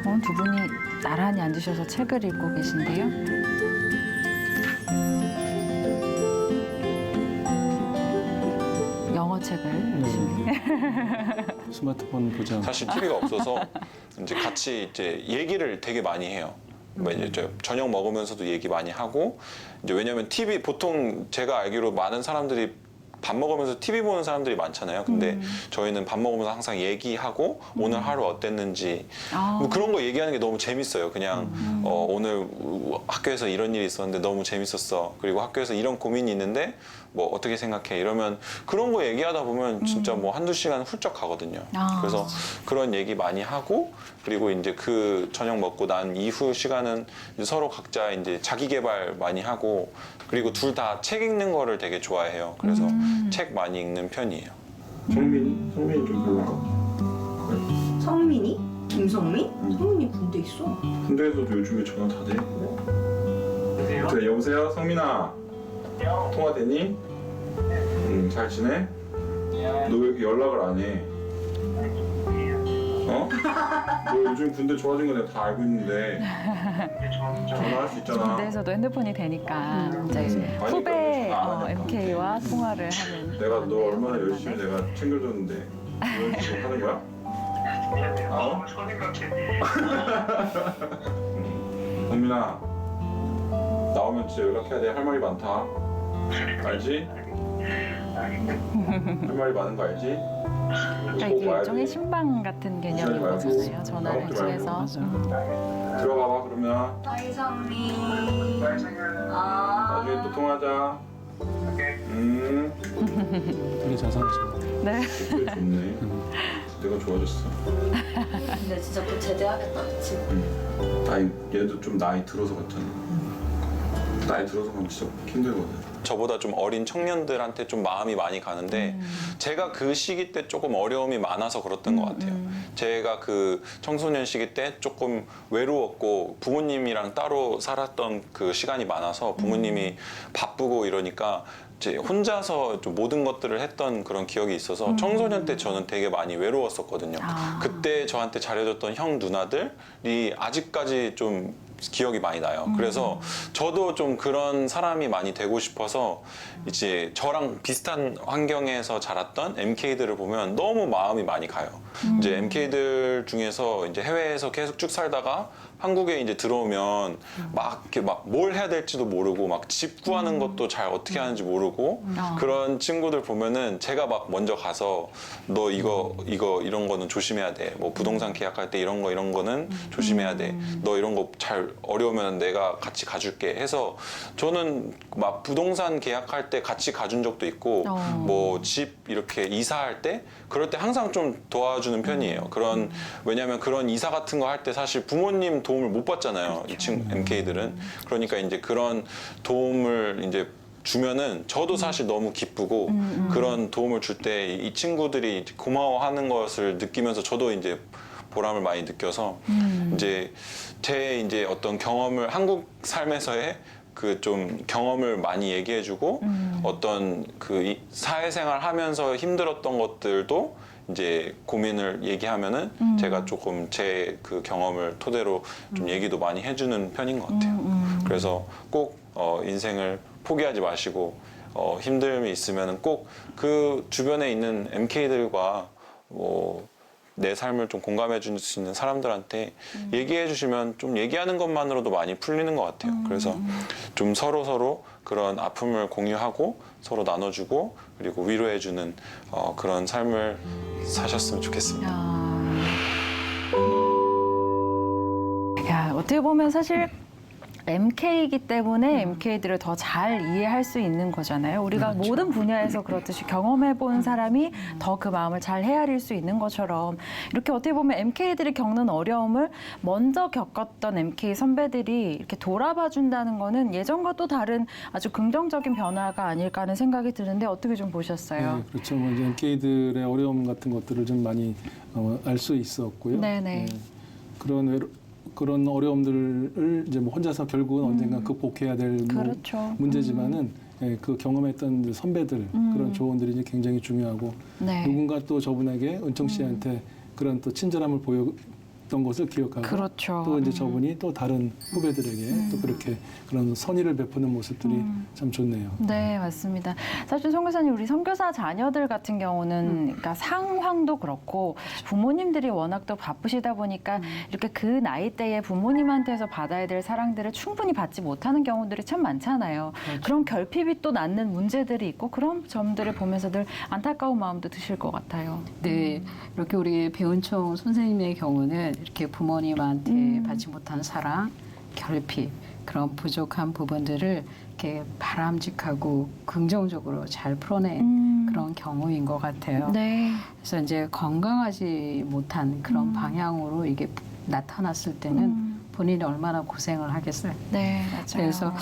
두 분이 나란히 앉으셔서 책을 읽고 계신데요. 영어 책을 스마트폰 보장. 사실 TV가 없어서 이제 같이 이제 얘기를 되게 많이 해요. 이제 저녁 먹으면서도 얘기 많이 하고 이제 왜냐면 TV 보통 제가 알기로 많은 사람들이 밥 먹으면서 TV 보는 사람들이 많잖아요. 근데 저희는 밥 먹으면서 항상 얘기하고 오늘 하루 어땠는지 뭐 그런 거 얘기하는 게 너무 재밌어요. 그냥 오늘 학교에서 이런 일이 있었는데 너무 재밌었어. 그리고 학교에서 이런 고민이 있는데 뭐 어떻게 생각해? 이러면 그런 거 얘기하다 보면 진짜 뭐 한두 시간 훌쩍 가거든요. 그래서 그런 얘기 많이 하고 그리고 이제 그 저녁 먹고 난 이후 시간은 이제 서로 각자 이제 자기 개발 많이 하고 그리고 둘 다 책 읽는 거를 되게 좋아해요. 그래서 책 많이 읽는 편이에요. 성민이 좀 별로가? 성민이? 김성민? 성민이 군대 있어. 군대에서도 요즘에 전화 다 돼. 그래, 여보세요, 성민아. 통화 되니? 잘 지내? 너 왜 이렇게 연락을 안 해? 너 요즘 군대 좋아진 거 내가 다 알고 있는데 전화할 수 있잖아. 군대에서도 핸드폰이 되니까 이제 후배 MK와 통화를 하는. 내가 너 얼마나 열심히 내가 챙겨줬는데 이런 식으로 하는 거야? 성민아, 나오면 진짜 연락해야 돼. 할 말이 많다. 알지? 할 말이 많은 거 알지? 그러니까 이게 일종의 신방 같은 개념인 거잖아요. 전화를 통해서. 들어가봐 그러면. 성민. 나중에 또 통화하자. 되게 자상하시네. 네. 그래, 좋네. 내가 좋아졌어. 근데 진짜 또 제대하겠다, 그치? 얘도 좀 나이 들어서 같잖아. 나이 들어서 가면 진짜 힘들거든. 저보다 좀 어린 청년들한테 좀 마음이 많이 가는데 제가 그 시기 때 조금 어려움이 많아서 그랬던 것 같아요. 제가 그 청소년 시기 때 조금 외로웠고 부모님이랑 따로 살았던 그 시간이 많아서 부모님이 바쁘고 이러니까 이제 혼자서 좀 모든 것들을 했던 그런 기억이 있어서 청소년 때 저는 되게 많이 외로웠었거든요. 그때 저한테 잘해줬던 형 누나들이 아직까지 좀 기억이 많이 나요. 그래서 저도 좀 그런 사람이 많이 되고 싶어서 이제 저랑 비슷한 환경에서 자랐던 MK들을 보면 너무 마음이 많이 가요. 이제 MK들 중에서 이제 해외에서 계속 쭉 살다가 한국에 이제 들어오면 막 이렇게 막 뭘 해야 될지도 모르고 막 집 구하는 것도 잘 어떻게 하는지 모르고 그런 친구들 보면은 제가 막 먼저 가서 너 이거 이런 거는 조심해야 돼. 뭐 부동산 계약할 때 이런 거는 조심해야 돼. 너 이런 거 잘 어려우면 내가 같이 가줄게 해서 저는 막 부동산 계약할 때 같이 가준 적도 있고 뭐 집 이렇게 이사할 때 그럴 때 항상 좀 도와주는 편이에요. 왜냐하면 그런 이사 같은 거 할 때 사실 부모님 도움을 못 받잖아요. 이 친구 MK들은. 그러니까 이제 그런 도움을 이제 주면은 저도 사실 너무 기쁘고 그런 도움을 줄 때 이 친구들이 고마워하는 것을 느끼면서 저도 이제 보람을 많이 느껴서 이제 제 이제 어떤 경험을 한국 삶에서의 그 좀 경험을 많이 얘기해주고 어떤 그 사회생활 하면서 힘들었던 것들도 이제 고민을 얘기하면은 제가 조금 제 그 경험을 토대로 좀 얘기도 많이 해주는 편인 것 같아요. 그래서 꼭 인생을 포기하지 마시고 힘듦이 있으면은 꼭 그 주변에 있는 MK들과 뭐 내 삶을 좀 공감해 줄 수 있는 사람들한테 얘기해 주시면 좀 얘기하는 것만으로도 많이 풀리는 것 같아요. 그래서 좀 서로 그런 아픔을 공유하고 서로 나눠주고 그리고 위로해 주는 그런 삶을 사셨으면 좋겠습니다. 야, 어떻게 보면 사실 MK이기 때문에 MK들을 더 잘 이해할 수 있는 거잖아요. 우리가 그렇죠. 모든 분야에서 그렇듯이 경험해본 사람이 더 그 마음을 잘 헤아릴 수 있는 것처럼 이렇게 어떻게 보면 MK들이 겪는 어려움을 먼저 겪었던 MK 선배들이 이렇게 돌아봐 준다는 거는 예전과 또 다른 아주 긍정적인 변화가 아닐까 하는 생각이 드는데 어떻게 좀 보셨어요? 네, 그렇죠. 뭐 이제 MK들의 어려움 같은 것들을 좀 많이 알 수 있었고요. 네네. 그런 어려움들을 이제 뭐 혼자서 결국은 언젠가 극복해야 될 그렇죠. 문제지만은 그 경험했던 선배들 그런 조언들이 이제 굉장히 중요하고 네. 누군가 또 저분에게 은총 씨한테 그런 또 친절함을 보였던 것을 기억하고 그렇죠. 또 이제 저분이 또 다른 후배들에게 또 그렇게 그런 선의를 베푸는 모습들이 참 좋네요. 네, 맞습니다. 사실 송 교사님, 우리 선교사 자녀들 같은 경우는 그러니까 상황도 그렇고 부모님들이 워낙 또 바쁘시다 보니까 이렇게 그 나이대에 부모님한테서 받아야 될 사랑들을 충분히 받지 못하는 경우들이 참 많잖아요. 그렇죠. 그런 결핍이 또 낳는 문제들이 있고 그런 점들을 보면서 늘 안타까운 마음도 드실 것 같아요. 네, 이렇게 우리 배은총 선생님의 경우는 이렇게 부모님한테 받지 못한 사랑, 결핍, 그런 부족한 부분들을 이렇게 바람직하고 긍정적으로 잘 풀어낸 그런 경우인 것 같아요. 네. 그래서 이제 건강하지 못한 그런 방향으로 이게 나타났을 때는 본인이 얼마나 고생을 하겠어요. 네, 맞아요. 그래서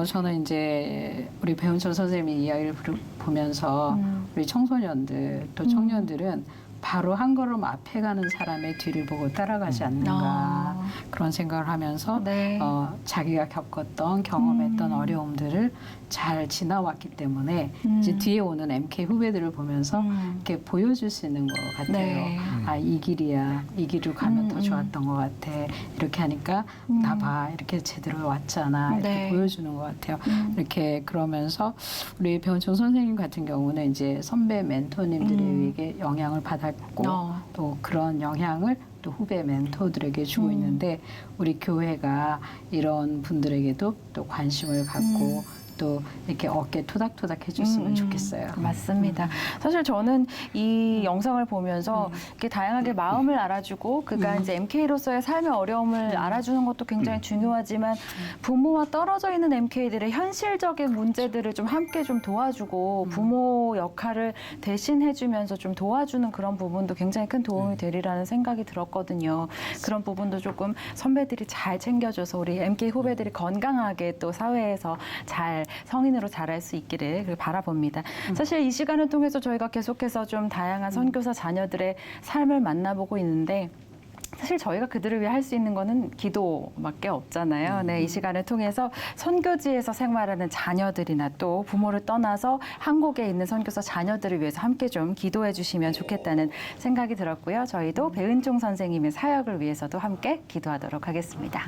저는 이제 우리 배은철 선생님의 이야기를 보면서 우리 청소년들 또 청년들은 바로 한 걸음 앞에 가는 사람의 뒤를 보고 따라가지 않는가 그런 생각을 하면서 네. 자기가 겪었던 경험했던 어려움들을 잘 지나왔기 때문에 이제 뒤에 오는 MK 후배들을 보면서 이렇게 보여줄 수 있는 것 같아요. 네. 아, 이 길이야. 이 길을 가면 더 좋았던 것 같아. 이렇게 하니까 나 봐. 이렇게 제대로 왔잖아. 이렇게 네. 보여주는 것 같아요. 이렇게 그러면서 우리 배은총 선생님 같은 경우는 이제 선배 멘토님들에게 영향을 받았고 또 그런 영향을 또 후배 멘토들에게 주고 있는데 우리 교회가 이런 분들에게도 또 관심을 갖고 또 이렇게 어깨 토닥토닥 해줬으면 좋겠어요. 맞습니다. 사실 저는 이 영상을 보면서 이렇게 다양하게 마음을 알아주고 그가 이제 MK로서의 삶의 어려움을 알아주는 것도 굉장히 중요하지만 부모와 떨어져 있는 MK들의 현실적인 문제들을 좀 함께 좀 도와주고 부모 역할을 대신해주면서 좀 도와주는 그런 부분도 굉장히 큰 도움이 되리라는 생각이 들었거든요. 그런 부분도 조금 선배들이 잘 챙겨줘서 우리 MK 후배들이 건강하게 또 사회에서 잘 성인으로 자랄 수 있기를 바라봅니다. 사실 이 시간을 통해서 저희가 계속해서 좀 다양한 선교사 자녀들의 삶을 만나보고 있는데 사실 저희가 그들을 위해 할 수 있는 거는 기도밖에 없잖아요. 네, 이 시간을 통해서 선교지에서 생활하는 자녀들이나 또 부모를 떠나서 한국에 있는 선교사 자녀들을 위해서 함께 좀 기도해 주시면 좋겠다는 생각이 들었고요. 저희도 배은총 선생님의 사역을 위해서도 함께 기도하도록 하겠습니다.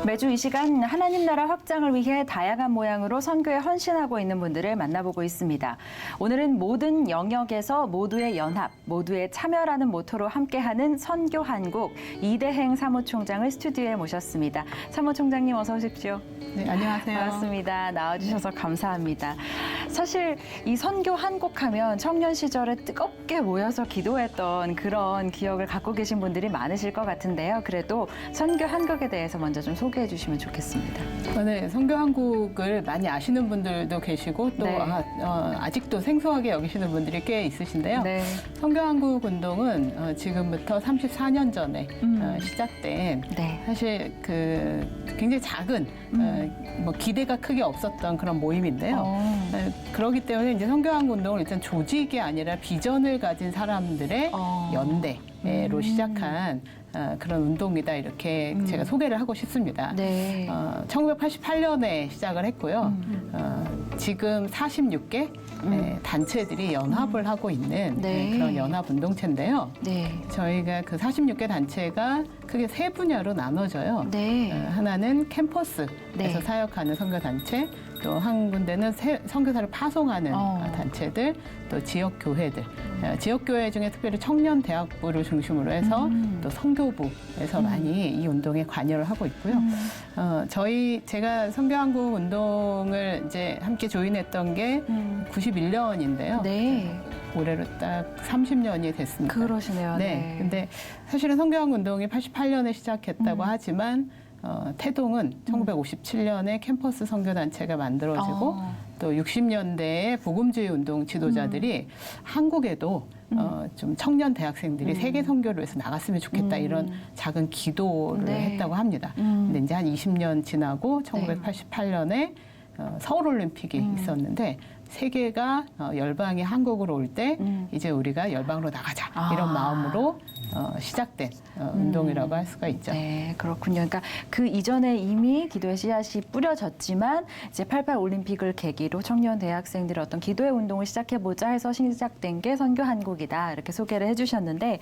매주 이 시간 하나님 나라 확장을 위해 다양한 모양으로 선교에 헌신하고 있는 분들을 만나보고 있습니다. 오늘은 모든 영역에서 모두의 연합, 모두의 참여라는 모토로 함께하는 선교 한국 이대행 사무총장을 스튜디오에 모셨습니다. 사무총장님 어서 오십시오. 네, 안녕하세요. 반갑습니다. 나와주셔서 감사합니다. 사실 이 선교 한국하면 청년 시절에 뜨겁게 모여서 기도했던 그런 기억을 갖고 계신 분들이 많으실 것 같은데요. 그래도 선교 한국에 대해서 먼저 좀 소개해 주시면 좋겠습니다. 네, 선교 한국을 많이 아시는 분들도 계시고 또 네. 아직도 생소하게 여기시는 분들이 꽤 있으신데요. 네. 선교 한국 운동은 지금부터 34년 전에 시작된 네. 사실 그 굉장히 작은 뭐 기대가 크게 없었던 그런 모임인데요. 그렇기 때문에 이제 선교 한국 운동을 일단 조직이 아니라 비전을 가진 사람들의 연대로 시작한 그런 운동이다 이렇게 제가 소개를 하고 싶습니다. 네. 1988년에 시작을 했고요. 지금 46개 단체들이 연합을 하고 있는 그런 연합 운동체인데요. 네. 저희가 그 46개 단체가 크게 세 분야로 나눠져요. 네. 하나는 캠퍼스에서 네. 사역하는 선교 단체, 또 한 군데는 선교사를 파송하는 단체들, 또 지역 교회들. 지역 교회 중에 특별히 청년 대학부를 중심으로 해서 또 선교부에서 많이 이 운동에 관여를 하고 있고요. 제가 선교 한국 운동을 이제 함께 조인했던 게 91년인데요. 네. 올해로 딱 30년이 됐습니다. 그러시네요. 네. 근데 사실은 선교 한국 운동이 88년에 시작했다고 하지만 태동은 1957년에 캠퍼스 선교단체가 만들어지고 또 60년대에 복음주의 운동 지도자들이 한국에도 좀 청년 대학생들이 세계 선교를 위해서 나갔으면 좋겠다 이런 작은 기도를 했다고 합니다. 근데 이제 한 20년 지나고 1988년에 서울올림픽이 있었는데 세계가 열방이 한국으로 올 때 이제 우리가 열방으로 나가자 이런 마음으로 시작된 운동이라고 할 수가 있죠. 네, 그렇군요. 그러니까 그 이전에 이미 기도의 씨앗이 뿌려졌지만 이제 88 올림픽을 계기로 청년 대학생들의 어떤 기도의 운동을 시작해보자 해서 시작된 게 선교 한국이다 이렇게 소개를 해주셨는데,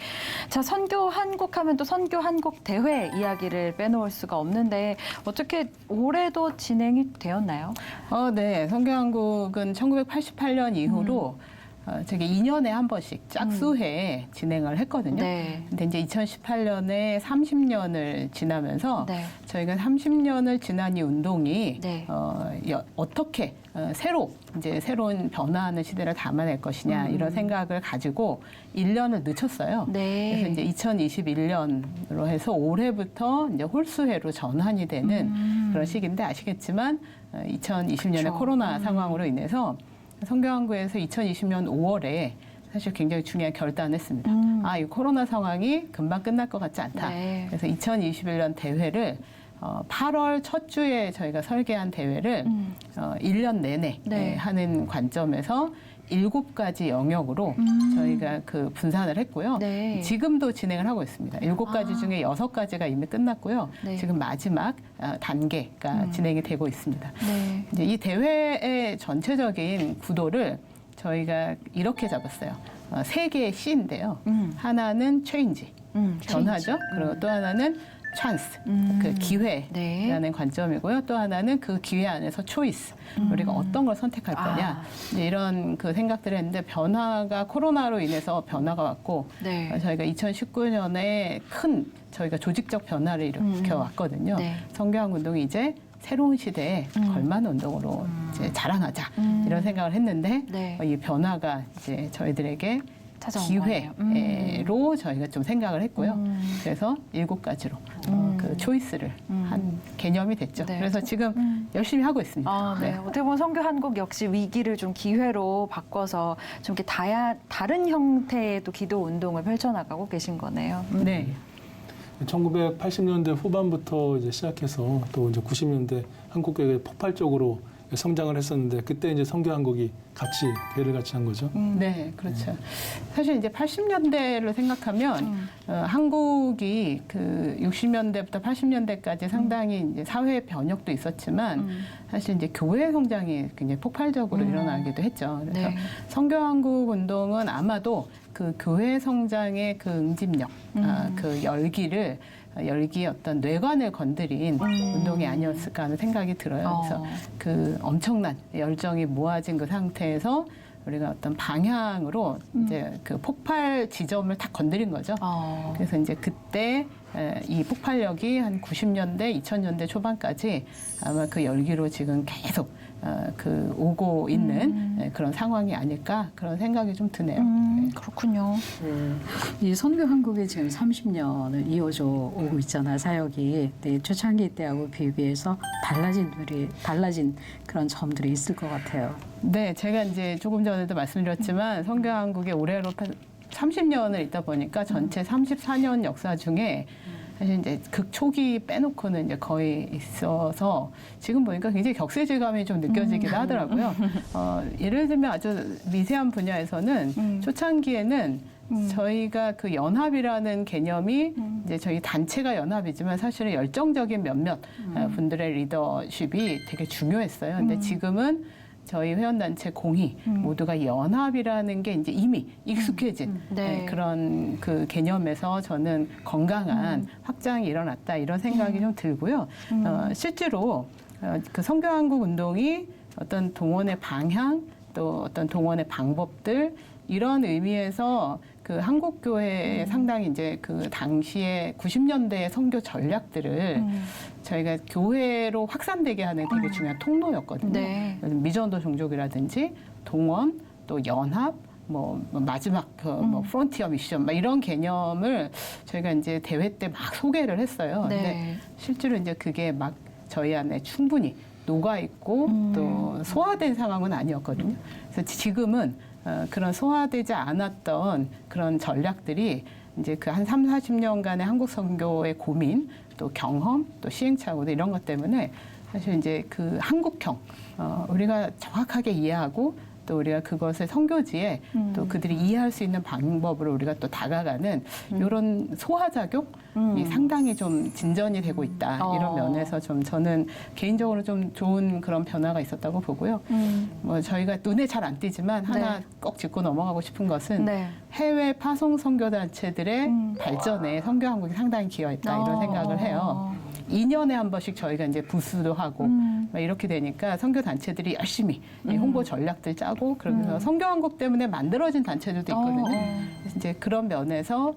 자 선교 한국 하면 또 선교 한국 대회 이야기를 빼놓을 수가 없는데 어떻게 올해도 진행이 되었나요? 네, 선교 한국은 1988년 이후로 저게 2년에 한 번씩 짝수회 진행을 했거든요. 네. 근데 이제 2018년에 30년을 지나면서 네. 저희가 30년을 지난 이 운동이 네. 어떻게 새로운 변화하는 시대를 담아낼 것이냐 이런 생각을 가지고 1년을 늦췄어요. 네. 그래서 이제 2021년으로 해서 올해부터 이제 홀수회로 전환이 되는 그런 시기인데 아시겠지만 2020년에 그렇죠. 코로나 상황으로 인해서 선교한국에서 2020년 5월에 사실 굉장히 중요한 결단을 했습니다. 이 코로나 상황이 금방 끝날 것 같지 않다. 네. 그래서 2021년 대회를 8월 첫 주에 저희가 설계한 대회를 1년 내내 하는 관점에서 7가지 영역으로 저희가 그 분산을 했고요. 네. 지금도 진행을 하고 있습니다. 7가지 중에 6가지가 이미 끝났고요. 네. 지금 마지막 단계가 진행이 되고 있습니다. 네. 이제 이 대회의 전체적인 구도를 저희가 이렇게 잡았어요. 3개의 C인데요. 하나는 체인지, 변화죠. 그리고 또 하나는 찬스, 그 기회라는 관점이고요. 또 하나는 그 기회 안에서 초이스, 우리가 어떤 걸 선택할 거냐 이런 그 생각들을 했는데 변화가 코로나로 인해서 변화가 왔고 저희가 2019년에 큰 저희가 조직적 변화를 일으켜 왔거든요. 선교한국 운동이 이제 새로운 시대에 걸맞는 운동으로 이제 자라나자 이런 생각을 했는데 이 변화가 이제 저희들에게 기회로 저희가 좀 생각을 했고요. 그래서 7가지로 그 초이스를 한 개념이 됐죠. 네. 그래서 지금 열심히 하고 있습니다. 네. 어떻게 보면 선교 한국 역시 위기를 좀 기회로 바꿔서 좀 이렇게 다른 형태의 또 기도 운동을 펼쳐나가고 계신 거네요. 네. 1980년대 후반부터 이제 시작해서 또 이제 90년대 한국교회가 폭발적으로 성장을 했었는데 그때 이제 선교 한국이 같이 대회를 같이 한 거죠. 네, 그렇죠. 사실 이제 80년대를 생각하면 한국이 그 60년대부터 80년대까지 상당히 이제 사회 변혁도 있었지만 사실 이제 교회 성장이 굉장히 폭발적으로 일어나기도 했죠. 그래서 선교 한국 운동은 아마도 그 교회 성장의 그 응집력, 그 열기를 열기의 어떤 뇌관을 건드린 운동이 아니었을까 하는 생각이 들어요. 그래서 그 엄청난 열정이 모아진 그 상태에서 우리가 어떤 방향으로 이제 그 폭발 지점을 딱 건드린 거죠. 그래서 이제 그때 이 폭발력이 한 90년대, 2000년대 초반까지 아마 그 열기로 지금 계속 그 오고 있는 그런 상황이 아닐까 그런 생각이 좀 드네요. 그렇군요. 이 선교 한국이 지금 30년을 이어져 오고 있잖아요, 사역이. 네, 초창기 때하고 비교해서 달라진 그런 점들이 있을 것 같아요. 네, 제가 이제 조금 전에도 말씀드렸지만 선교 한국에 올해로 30년을 있다 보니까 전체 34년 역사 중에 사실 이제 극초기 빼놓고는 이제 거의 있어서 지금 보니까 굉장히 격세지감이 좀 느껴지기도 하더라고요. 예를 들면 아주 미세한 분야에서는 초창기에는 저희가 그 연합이라는 개념이 이제 저희 단체가 연합이지만 사실은 열정적인 몇몇 분들의 리더십이 되게 중요했어요. 근데 지금은 저희 회원단체 공이 모두가 연합이라는 게 이제 이미 익숙해진 그런 그 개념에서 저는 건강한 확장이 일어났다 이런 생각이 좀 들고요. 실제로 그 선교한국 운동이 어떤 동원의 방향 또 어떤 동원의 방법들 이런 의미에서 그 한국교회의 상당히 이제 그 당시에 90년대의 선교 전략들을 저희가 교회로 확산되게 하는 되게 중요한 통로였거든요. 네. 미전도 종족이라든지 동원 또 연합 뭐 마지막 뭐 프론티어 미션 막 이런 개념을 저희가 이제 대회 때 막 소개를 했어요. 네. 근데 실제로 이제 그게 막 저희 안에 충분히 녹아 있고 또 소화된 상황은 아니었거든요. 그래서 지금은 그런 소화되지 않았던 그런 전략들이 이제 그 한 3, 40년간의 한국 선교의 고민, 또 경험, 또 시행착오들 이런 것 때문에 사실 이제 그 한국형 우리가 정확하게 이해하고 또 우리가 그것을 선교지에 또 그들이 이해할 수 있는 방법으로 우리가 또 다가가는 이런 소화작용이 상당히 좀 진전이 되고 있다. 이런 면에서 좀 저는 개인적으로 좀 좋은 그런 변화가 있었다고 보고요. 뭐 저희가 눈에 잘 안 띄지만 하나 꼭 짚고 넘어가고 싶은 것은 해외 파송 선교단체들의 발전에 선교한국이 상당히 기여했다. 이런 생각을 해요. 2년에 한 번씩 저희가 이제 부스도 하고 이렇게 되니까 선교 단체들이 열심히 홍보 전략들 짜고 그러면서 선교한국 때문에 만들어진 단체들도 있거든요. 그래서 이제 그런 면에서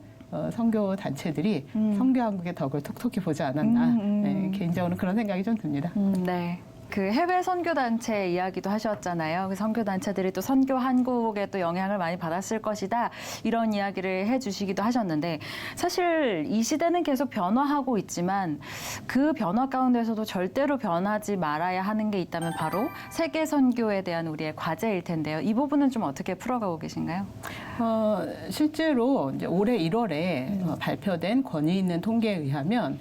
선교 단체들이 선교한국의 덕을 톡톡히 보지 않았나 네, 개인적으로 그런 생각이 좀 듭니다. 네. 그 해외 선교단체 이야기도 하셨잖아요. 그 선교단체들이 또 선교 한국에 또 영향을 많이 받았을 것이다. 이런 이야기를 해주시기도 하셨는데 사실 이 시대는 계속 변화하고 있지만 그 변화 가운데서도 절대로 변하지 말아야 하는 게 있다면 바로 세계 선교에 대한 우리의 과제일 텐데요. 이 부분은 좀 어떻게 풀어가고 계신가요? 실제로 이제 올해 1월에 발표된 권위 있는 통계에 의하면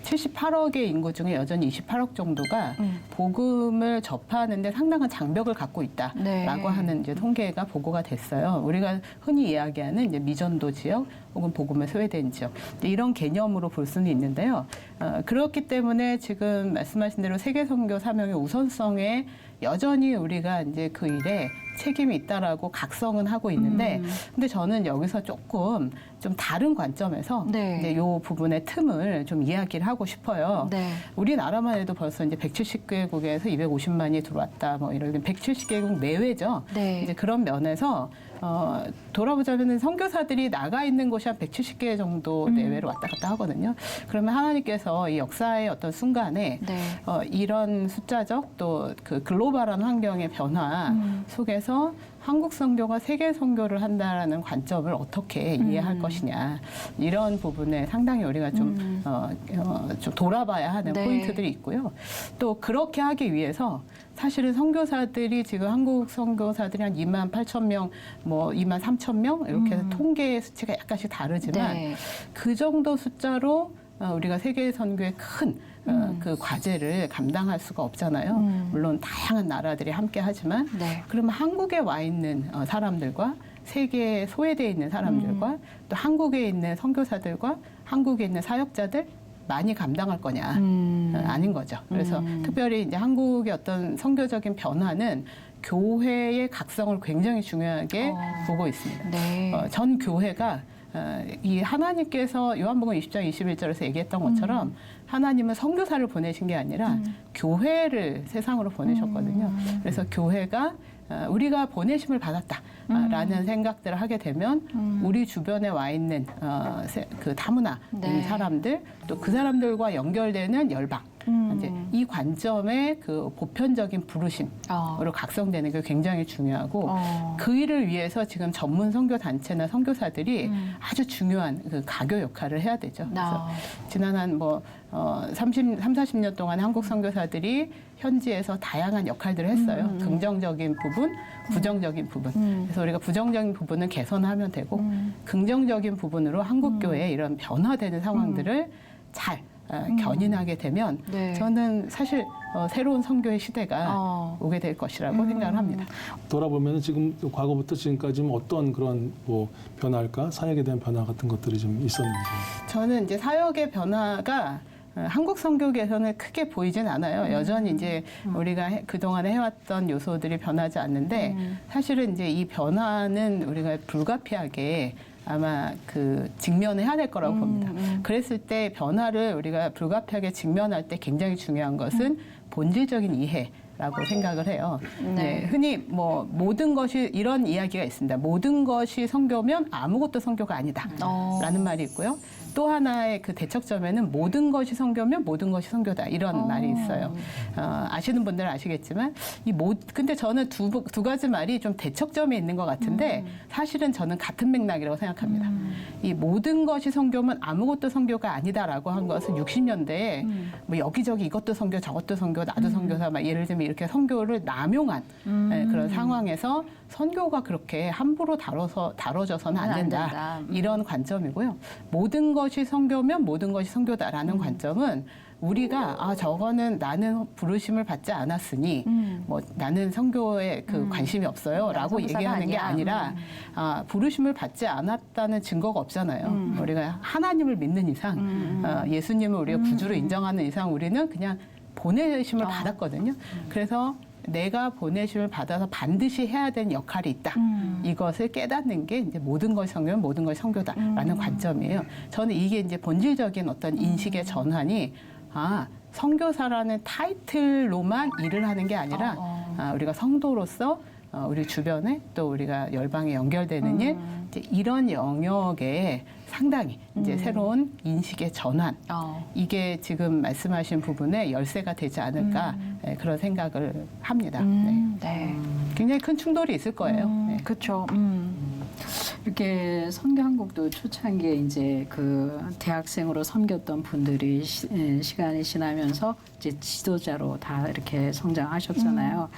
78억의 인구 중에 여전히 28억 정도가 복음을 접하는데 상당한 장벽을 갖고 있다라고 하는 이제 통계가 보고가 됐어요. 우리가 흔히 이야기하는 이제 미전도 지역 혹은 복음의 소외된 지역 이런 개념으로 볼 수는 있는데요. 그렇기 때문에 지금 말씀하신 대로 세계 선교 사명의 우선성에 여전히 우리가 이제 그 일에 책임이 있다라고 각성은 하고 있는데, 근데 저는 여기서 조금 좀 다른 관점에서 이제 이 부분의 틈을 좀 이야기를 하고 싶어요. 우리나라만 해도 벌써 이제 170개국에서 250만이 들어왔다, 뭐 이런 170개국 내외죠. 이제 그런 면에서 돌아보자면 선교사들이 나가 있는 곳이 한 170개 정도 내외로 왔다 갔다 하거든요. 그러면 하나님께서 이 역사의 어떤 순간에 이런 숫자적 또 그 글로벌한 환경의 변화 속에서 한국 선교가 세계 선교를 한다라는 관점을 어떻게 이해할 것이냐 이런 부분에 상당히 우리가 좀 돌아봐야 하는 포인트들이 있고요. 또 그렇게 하기 위해서 사실은 선교사들이 지금 한국 선교사들이 한 2만 8천 명, 뭐 2만 3천 명 이렇게 해서 통계 수치가 약간씩 다르지만 그 정도 숫자로 우리가 세계 선교의 큰 그 과제를 감당할 수가 없잖아요. 물론 다양한 나라들이 함께 하지만 그러면 한국에 와 있는 사람들과 세계에 소외되어 있는 사람들과 또 한국에 있는 선교사들과 한국에 있는 사역자들 많이 감당할 거냐 아닌 거죠. 그래서 특별히 이제 한국의 어떤 선교적인 변화는 교회의 각성을 굉장히 중요하게 보고 있습니다. 전 교회가 이 하나님께서 요한복음 20장 21절에서 얘기했던 것처럼 하나님은 선교사를 보내신 게 아니라 교회를 세상으로 보내셨거든요. 그래서 교회가 우리가 보내심을 받았다라는 생각들을 하게 되면 우리 주변에 와 있는 그 다문화 사람들 또 그 사람들과 연결되는 열방 이제 이 관점의 그 보편적인 부르심으로 각성되는 게 굉장히 중요하고 그 일을 위해서 지금 전문 선교 단체나 선교사들이 아주 중요한 그 가교 역할을 해야 되죠. 그래서 지난 한 40년 동안 한국 선교사들이 현지에서 다양한 역할들을 했어요. 긍정적인 부분, 부정적인 부분. 그래서 우리가 부정적인 부분은 개선하면 되고 긍정적인 부분으로 한국 교회의 이런 변화되는 상황들을 잘 견인하게 되면 저는 사실 새로운 선교의 시대가 오게 될 것이라고 생각을 합니다. 돌아보면 지금 과거부터 지금까지 어떤 그런 뭐 변화일까? 사역에 대한 변화 같은 것들이 좀 있었는지. 저는 이제 사역의 변화가 한국 선교계에서는 크게 보이진 않아요. 여전히 이제 우리가 그동안에 해왔던 요소들이 변하지 않는데 사실은 이제 이 변화는 우리가 불가피하게 아마 그 직면해야 될 거라고 봅니다. 그랬을 때 변화를 우리가 불가피하게 직면할 때 굉장히 중요한 것은 본질적인 이해라고 생각을 해요. 네, 흔히 뭐 모든 것이 이런 이야기가 있습니다. 모든 것이 선교면 아무것도 선교가 아니다라는 말이 있고요. 또 하나의 그 대척점에는 모든 것이 선교면 모든 것이 선교다 이런 말이 있어요. 아시는 분들은 아시겠지만 근데 저는 두 가지 말이 좀 대척점에 있는 것 같은데 사실은 저는 같은 맥락이라고 생각합니다. 이 모든 것이 선교면 아무것도 선교가 아니다라고 한 것은 60년대에 뭐 여기저기 이것도 선교 저것도 선교 나도 선교사 막 예를 들면 이렇게 선교를 남용한 그런 상황에서 선교가 그렇게 함부로 다뤄져서는 안 된다. 이런 관점이고요. 모든 것이 선교면 모든 것이 선교다라는 관점은 우리가 저거는 나는 부르심을 받지 않았으니 뭐 나는 선교에 그 관심이 없어요라고 얘기하는 게 아니라 부르심을 받지 않았다는 증거가 없잖아요. 우리가 하나님을 믿는 이상 예수님을 우리가 구주로 인정하는 이상 우리는 그냥 보내심을 받았거든요. 그래서 내가 보내심을 받아서 반드시 해야 되는 역할이 있다. 이것을 깨닫는 게 이제 모든 것이 선교면 모든 것이 선교다라는 관점이에요. 저는 이게 이제 본질적인 어떤 인식의 전환이 선교사라는 타이틀로만 일을 하는 게 아니라 우리가 성도로서 우리 주변에 또 우리가 열방에 연결되는 일 이제 이런 영역에 상당히 이제 새로운 인식의 전환 이게 지금 말씀하신 부분에 열쇠가 되지 않을까 그런 생각을 합니다. 네. 굉장히 큰 충돌이 있을 거예요. 그렇죠. 이렇게 선교한국도 초창기에 이제 그 대학생으로 섬겼던 분들이 시간이 지나면서 이제 지도자로 다 이렇게 성장하셨잖아요.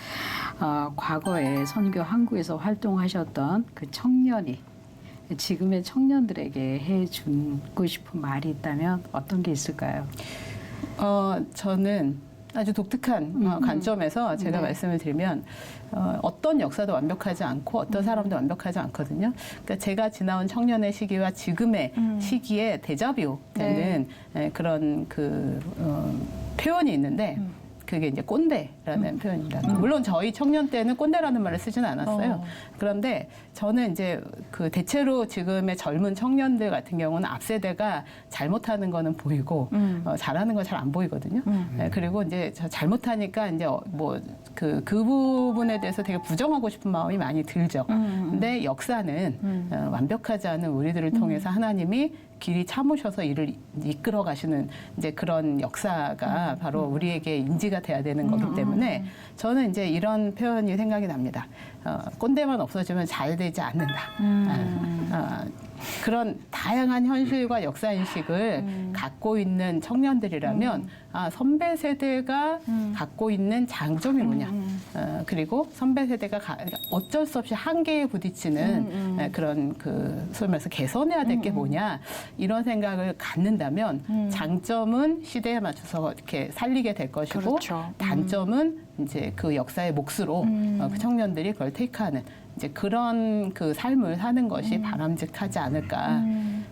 과거에 선교한국에서 활동하셨던 그 청년이 지금의 청년들에게 해주고 싶은 말이 있다면 어떤 게 있을까요? 저는 아주 독특한 관점에서 제가 말씀을 드리면 어떤 역사도 완벽하지 않고 어떤 사람도 완벽하지 않거든요. 그러니까 제가 지나온 청년의 시기와 지금의 시기에 데자뷰 되는 그런 그 표현이 있는데 그게 이제 꼰대라는 표현입니다. 물론 저희 청년 때는 꼰대라는 말을 쓰지는 않았어요. 그런데 저는 이제 그 대체로 지금의 젊은 청년들 같은 경우는 앞 세대가 잘못하는 거는 보이고 잘하는 건 잘 안 보이거든요. 그리고 이제 잘못하니까 이제 뭐 그 부분에 대해서 되게 부정하고 싶은 마음이 많이 들죠. 근데 역사는 완벽하지 않은 우리들을 통해서 하나님이 길이 참으셔서 이를 이끌어 가시는 이제 그런 역사가 바로 우리에게 인지가 돼야 되는 거기 때문에 저는 이제 이런 표현이 생각이 납니다. 꼰대만 없어지면 잘 되지 않는다. 그런 다양한 현실과 역사 인식을 갖고 있는 청년들이라면 선배 세대가 갖고 있는 장점이 뭐냐. 그리고 선배 세대가 어쩔 수 없이 한계에 부딪히는 그런 그 소위 말해서 개선해야 될 게 뭐냐. 이런 생각을 갖는다면 장점은 시대에 맞춰서 이렇게 살리게 될 것이고 그렇죠. 단점은 이제 그 역사의 몫으로 그 청년들이 그걸 테이크하는 이제 그런 그 삶을 사는 것이 바람직하지 않을까.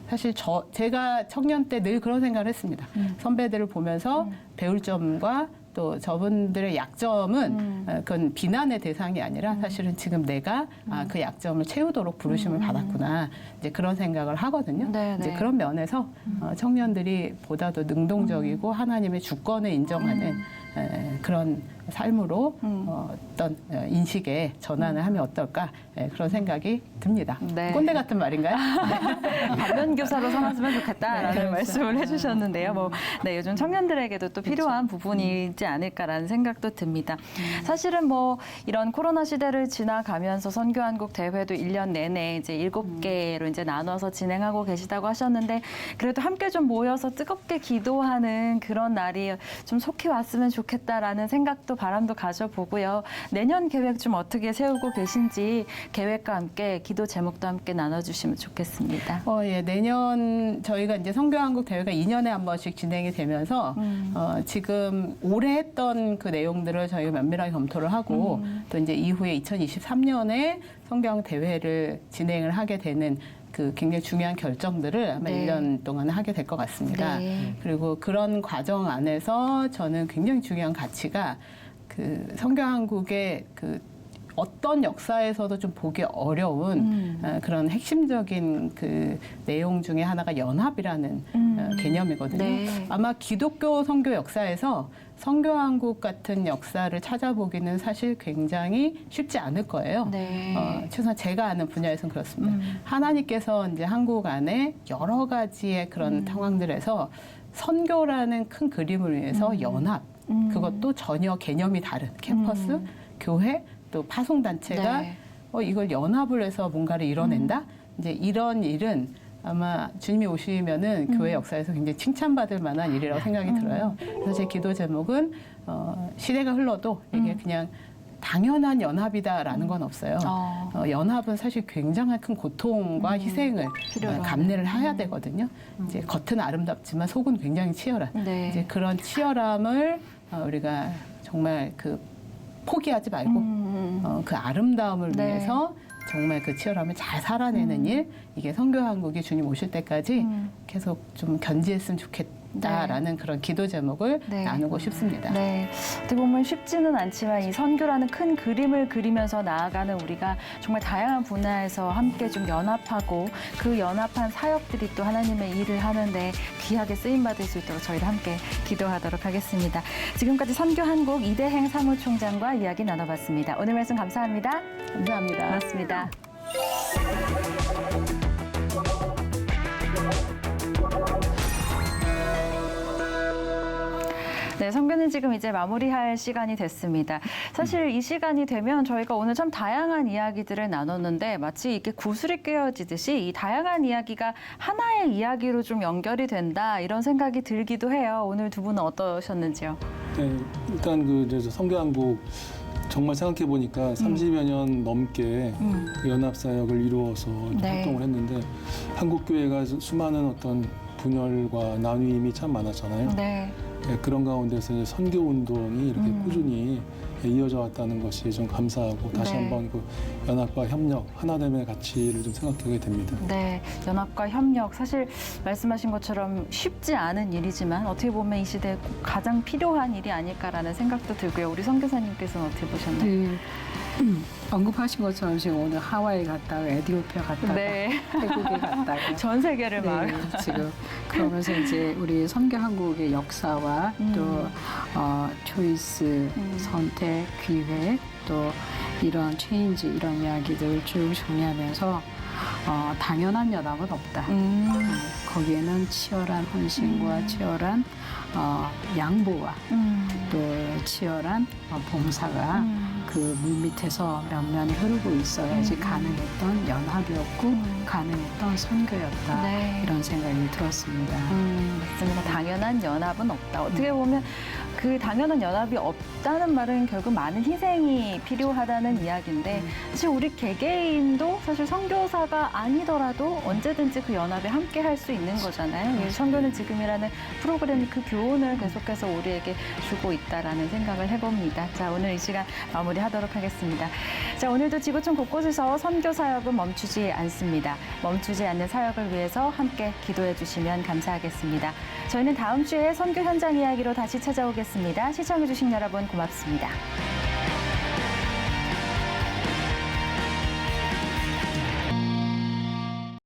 사실 제가 청년 때 늘 그런 생각을 했습니다. 선배들을 보면서 배울 점과 또 저분들의 약점은 그건 비난의 대상이 아니라 사실은 지금 내가 그 약점을 채우도록 부르심을 받았구나. 이제 그런 생각을 하거든요. 이제 그런 면에서 청년들이 보다 더 능동적이고 하나님의 주권을 인정하는 그런 삶으로 어떤 인식의 전환을 하면 어떨까 그런 생각이 듭니다. 꼰대 같은 말인가요? 반면교사로 삼았으면 좋겠다라는 말씀을 해주셨는데요. 요즘 청년들에게도 또 필요한 부분이지 않을까라는 생각도 듭니다. 사실은 이런 코로나 시대를 지나가면서 선교한국 대회도 1년 내내 이제 7개로 이제 나눠서 진행하고 계시다고 하셨는데 그래도 함께 좀 모여서 뜨겁게 기도하는 그런 날이 좀 속히 왔으면 좋겠다라는 생각도 바람도 가져보고요. 내년 계획 좀 어떻게 세우고 계신지 계획과 함께 기도 제목도 함께 나눠주시면 좋겠습니다. 예, 내년 저희가 이제 선교한국 대회가 2년에 한 번씩 진행이 되면서 지금 올해 했던 그 내용들을 저희가 면밀하게 검토를 하고 또 이제 이후에 2023년에 선교한국 대회를 진행을 하게 되는 그 굉장히 중요한 결정들을 아마 1년 동안 하게 될 것 같습니다. 그리고 그런 과정 안에서 저는 굉장히 중요한 가치가 그 선교한국의 그 어떤 역사에서도 좀 보기 어려운 그런 핵심적인 그 내용 중에 하나가 연합이라는 개념이거든요. 아마 기독교 선교 역사에서 선교한국 같은 역사를 찾아보기는 사실 굉장히 쉽지 않을 거예요. 최소한 제가 아는 분야에서는 그렇습니다. 하나님께서 이제 한국 안에 여러 가지의 그런 상황들에서 선교라는 큰 그림을 위해서 연합, 그것도 전혀 개념이 다른 캠퍼스, 교회, 또 파송단체가 이걸 연합을 해서 뭔가를 이뤄낸다? 이제 이런 일은 아마 주님이 오시면은 교회 역사에서 굉장히 칭찬받을 만한 일이라고 생각이 들어요. 그래서 제 기도 제목은 시대가 흘러도 이게 그냥 당연한 연합이다라는 건 없어요. 연합은 사실 굉장한 큰 고통과 희생을 감내를 해야 되거든요. 이제 겉은 아름답지만 속은 굉장히 치열한 이제 그런 치열함을 우리가 정말 그 포기하지 말고 그 아름다움을 위해서 정말 그 치열함을 잘 살아내는 일, 이게 선교한국이 주님 오실 때까지 계속 좀 견지했으면 좋겠다라는 그런 기도 제목을 나누고 싶습니다. 어떻게 보면 쉽지는 않지만 이 선교라는 큰 그림을 그리면서 나아가는 우리가 정말 다양한 분야에서 함께 좀 연합하고 그 연합한 사역들이 또 하나님의 일을 하는데 귀하게 쓰임받을 수 있도록 저희도 함께 기도하도록 하겠습니다. 지금까지 선교한국 이대행 사무총장과 이야기 나눠봤습니다. 오늘 말씀 감사합니다. 감사합니다. 고맙습니다. 네, 선교는 지금 이제 마무리할 시간이 됐습니다. 사실 이 시간이 되면 저희가 오늘 참 다양한 이야기들을 나눴는데 마치 이렇게 구슬이 꿰어지듯이 이 다양한 이야기가 하나의 이야기로 좀 연결이 된다 이런 생각이 들기도 해요. 오늘 두 분은 어떠셨는지요? 네, 일단 그 선교한국 정말 생각해 보니까 30여 년 넘게 연합 사역을 이루어서 활동을 했는데 한국 교회가 수많은 어떤 분열과 나뉘임이 참 많았잖아요. 그런 가운데서 선교 운동이 이렇게 꾸준히 이어져 왔다는 것이 좀 감사하고 다시 한번 그 연합과 협력, 하나됨의 가치를 좀 생각하게 됩니다. 네, 연합과 협력 사실 말씀하신 것처럼 쉽지 않은 일이지만 어떻게 보면 이 시대에 가장 필요한 일이 아닐까라는 생각도 들고요. 우리 선교사님께서는 어떻게 보셨나요? 언급하신 것처럼 지금 오늘 하와이 갔다가 에티오피아 갔다가 태국에 갔다가 전 세계를 막 지금 그러면서 이제 우리 선교한국의 역사와 또 초이스, 선택, 기회 또 이런 체인지 이런 이야기들을 쭉 정리하면서 당연한 연합은 없다. 거기에는 치열한 헌신과 치열한 양보와 또 치열한 봉사가 그 물밑에서 면면이 흐르고 있어야지 가능했던 연합이었고 가능했던 선교였다. 이런 생각이 들었습니다. 맞습니다. 당연한 연합은 없다. 어떻게 보면 그 당연한 연합이 없다는 말은 결국 많은 희생이 필요하다는 이야기인데 사실 우리 개개인도 사실 선교사가 아니더라도 언제든지 그 연합에 함께 할 수 있는 거잖아요. 선교는 지금이라는 프로그램이 그 교훈을 계속해서 우리에게 주고 있다라는 생각을 해봅니다. 자, 오늘 이 시간 마무리하도록 하겠습니다. 자, 오늘도 지구촌 곳곳에서 선교 사역은 멈추지 않습니다. 멈추지 않는 사역을 위해서 함께 기도해 주시면 감사하겠습니다. 저희는 다음 주에 선교 현장 이야기로 다시 찾아오겠습니다. 마치겠습니다. 시청해주신 여러분 고맙습니다.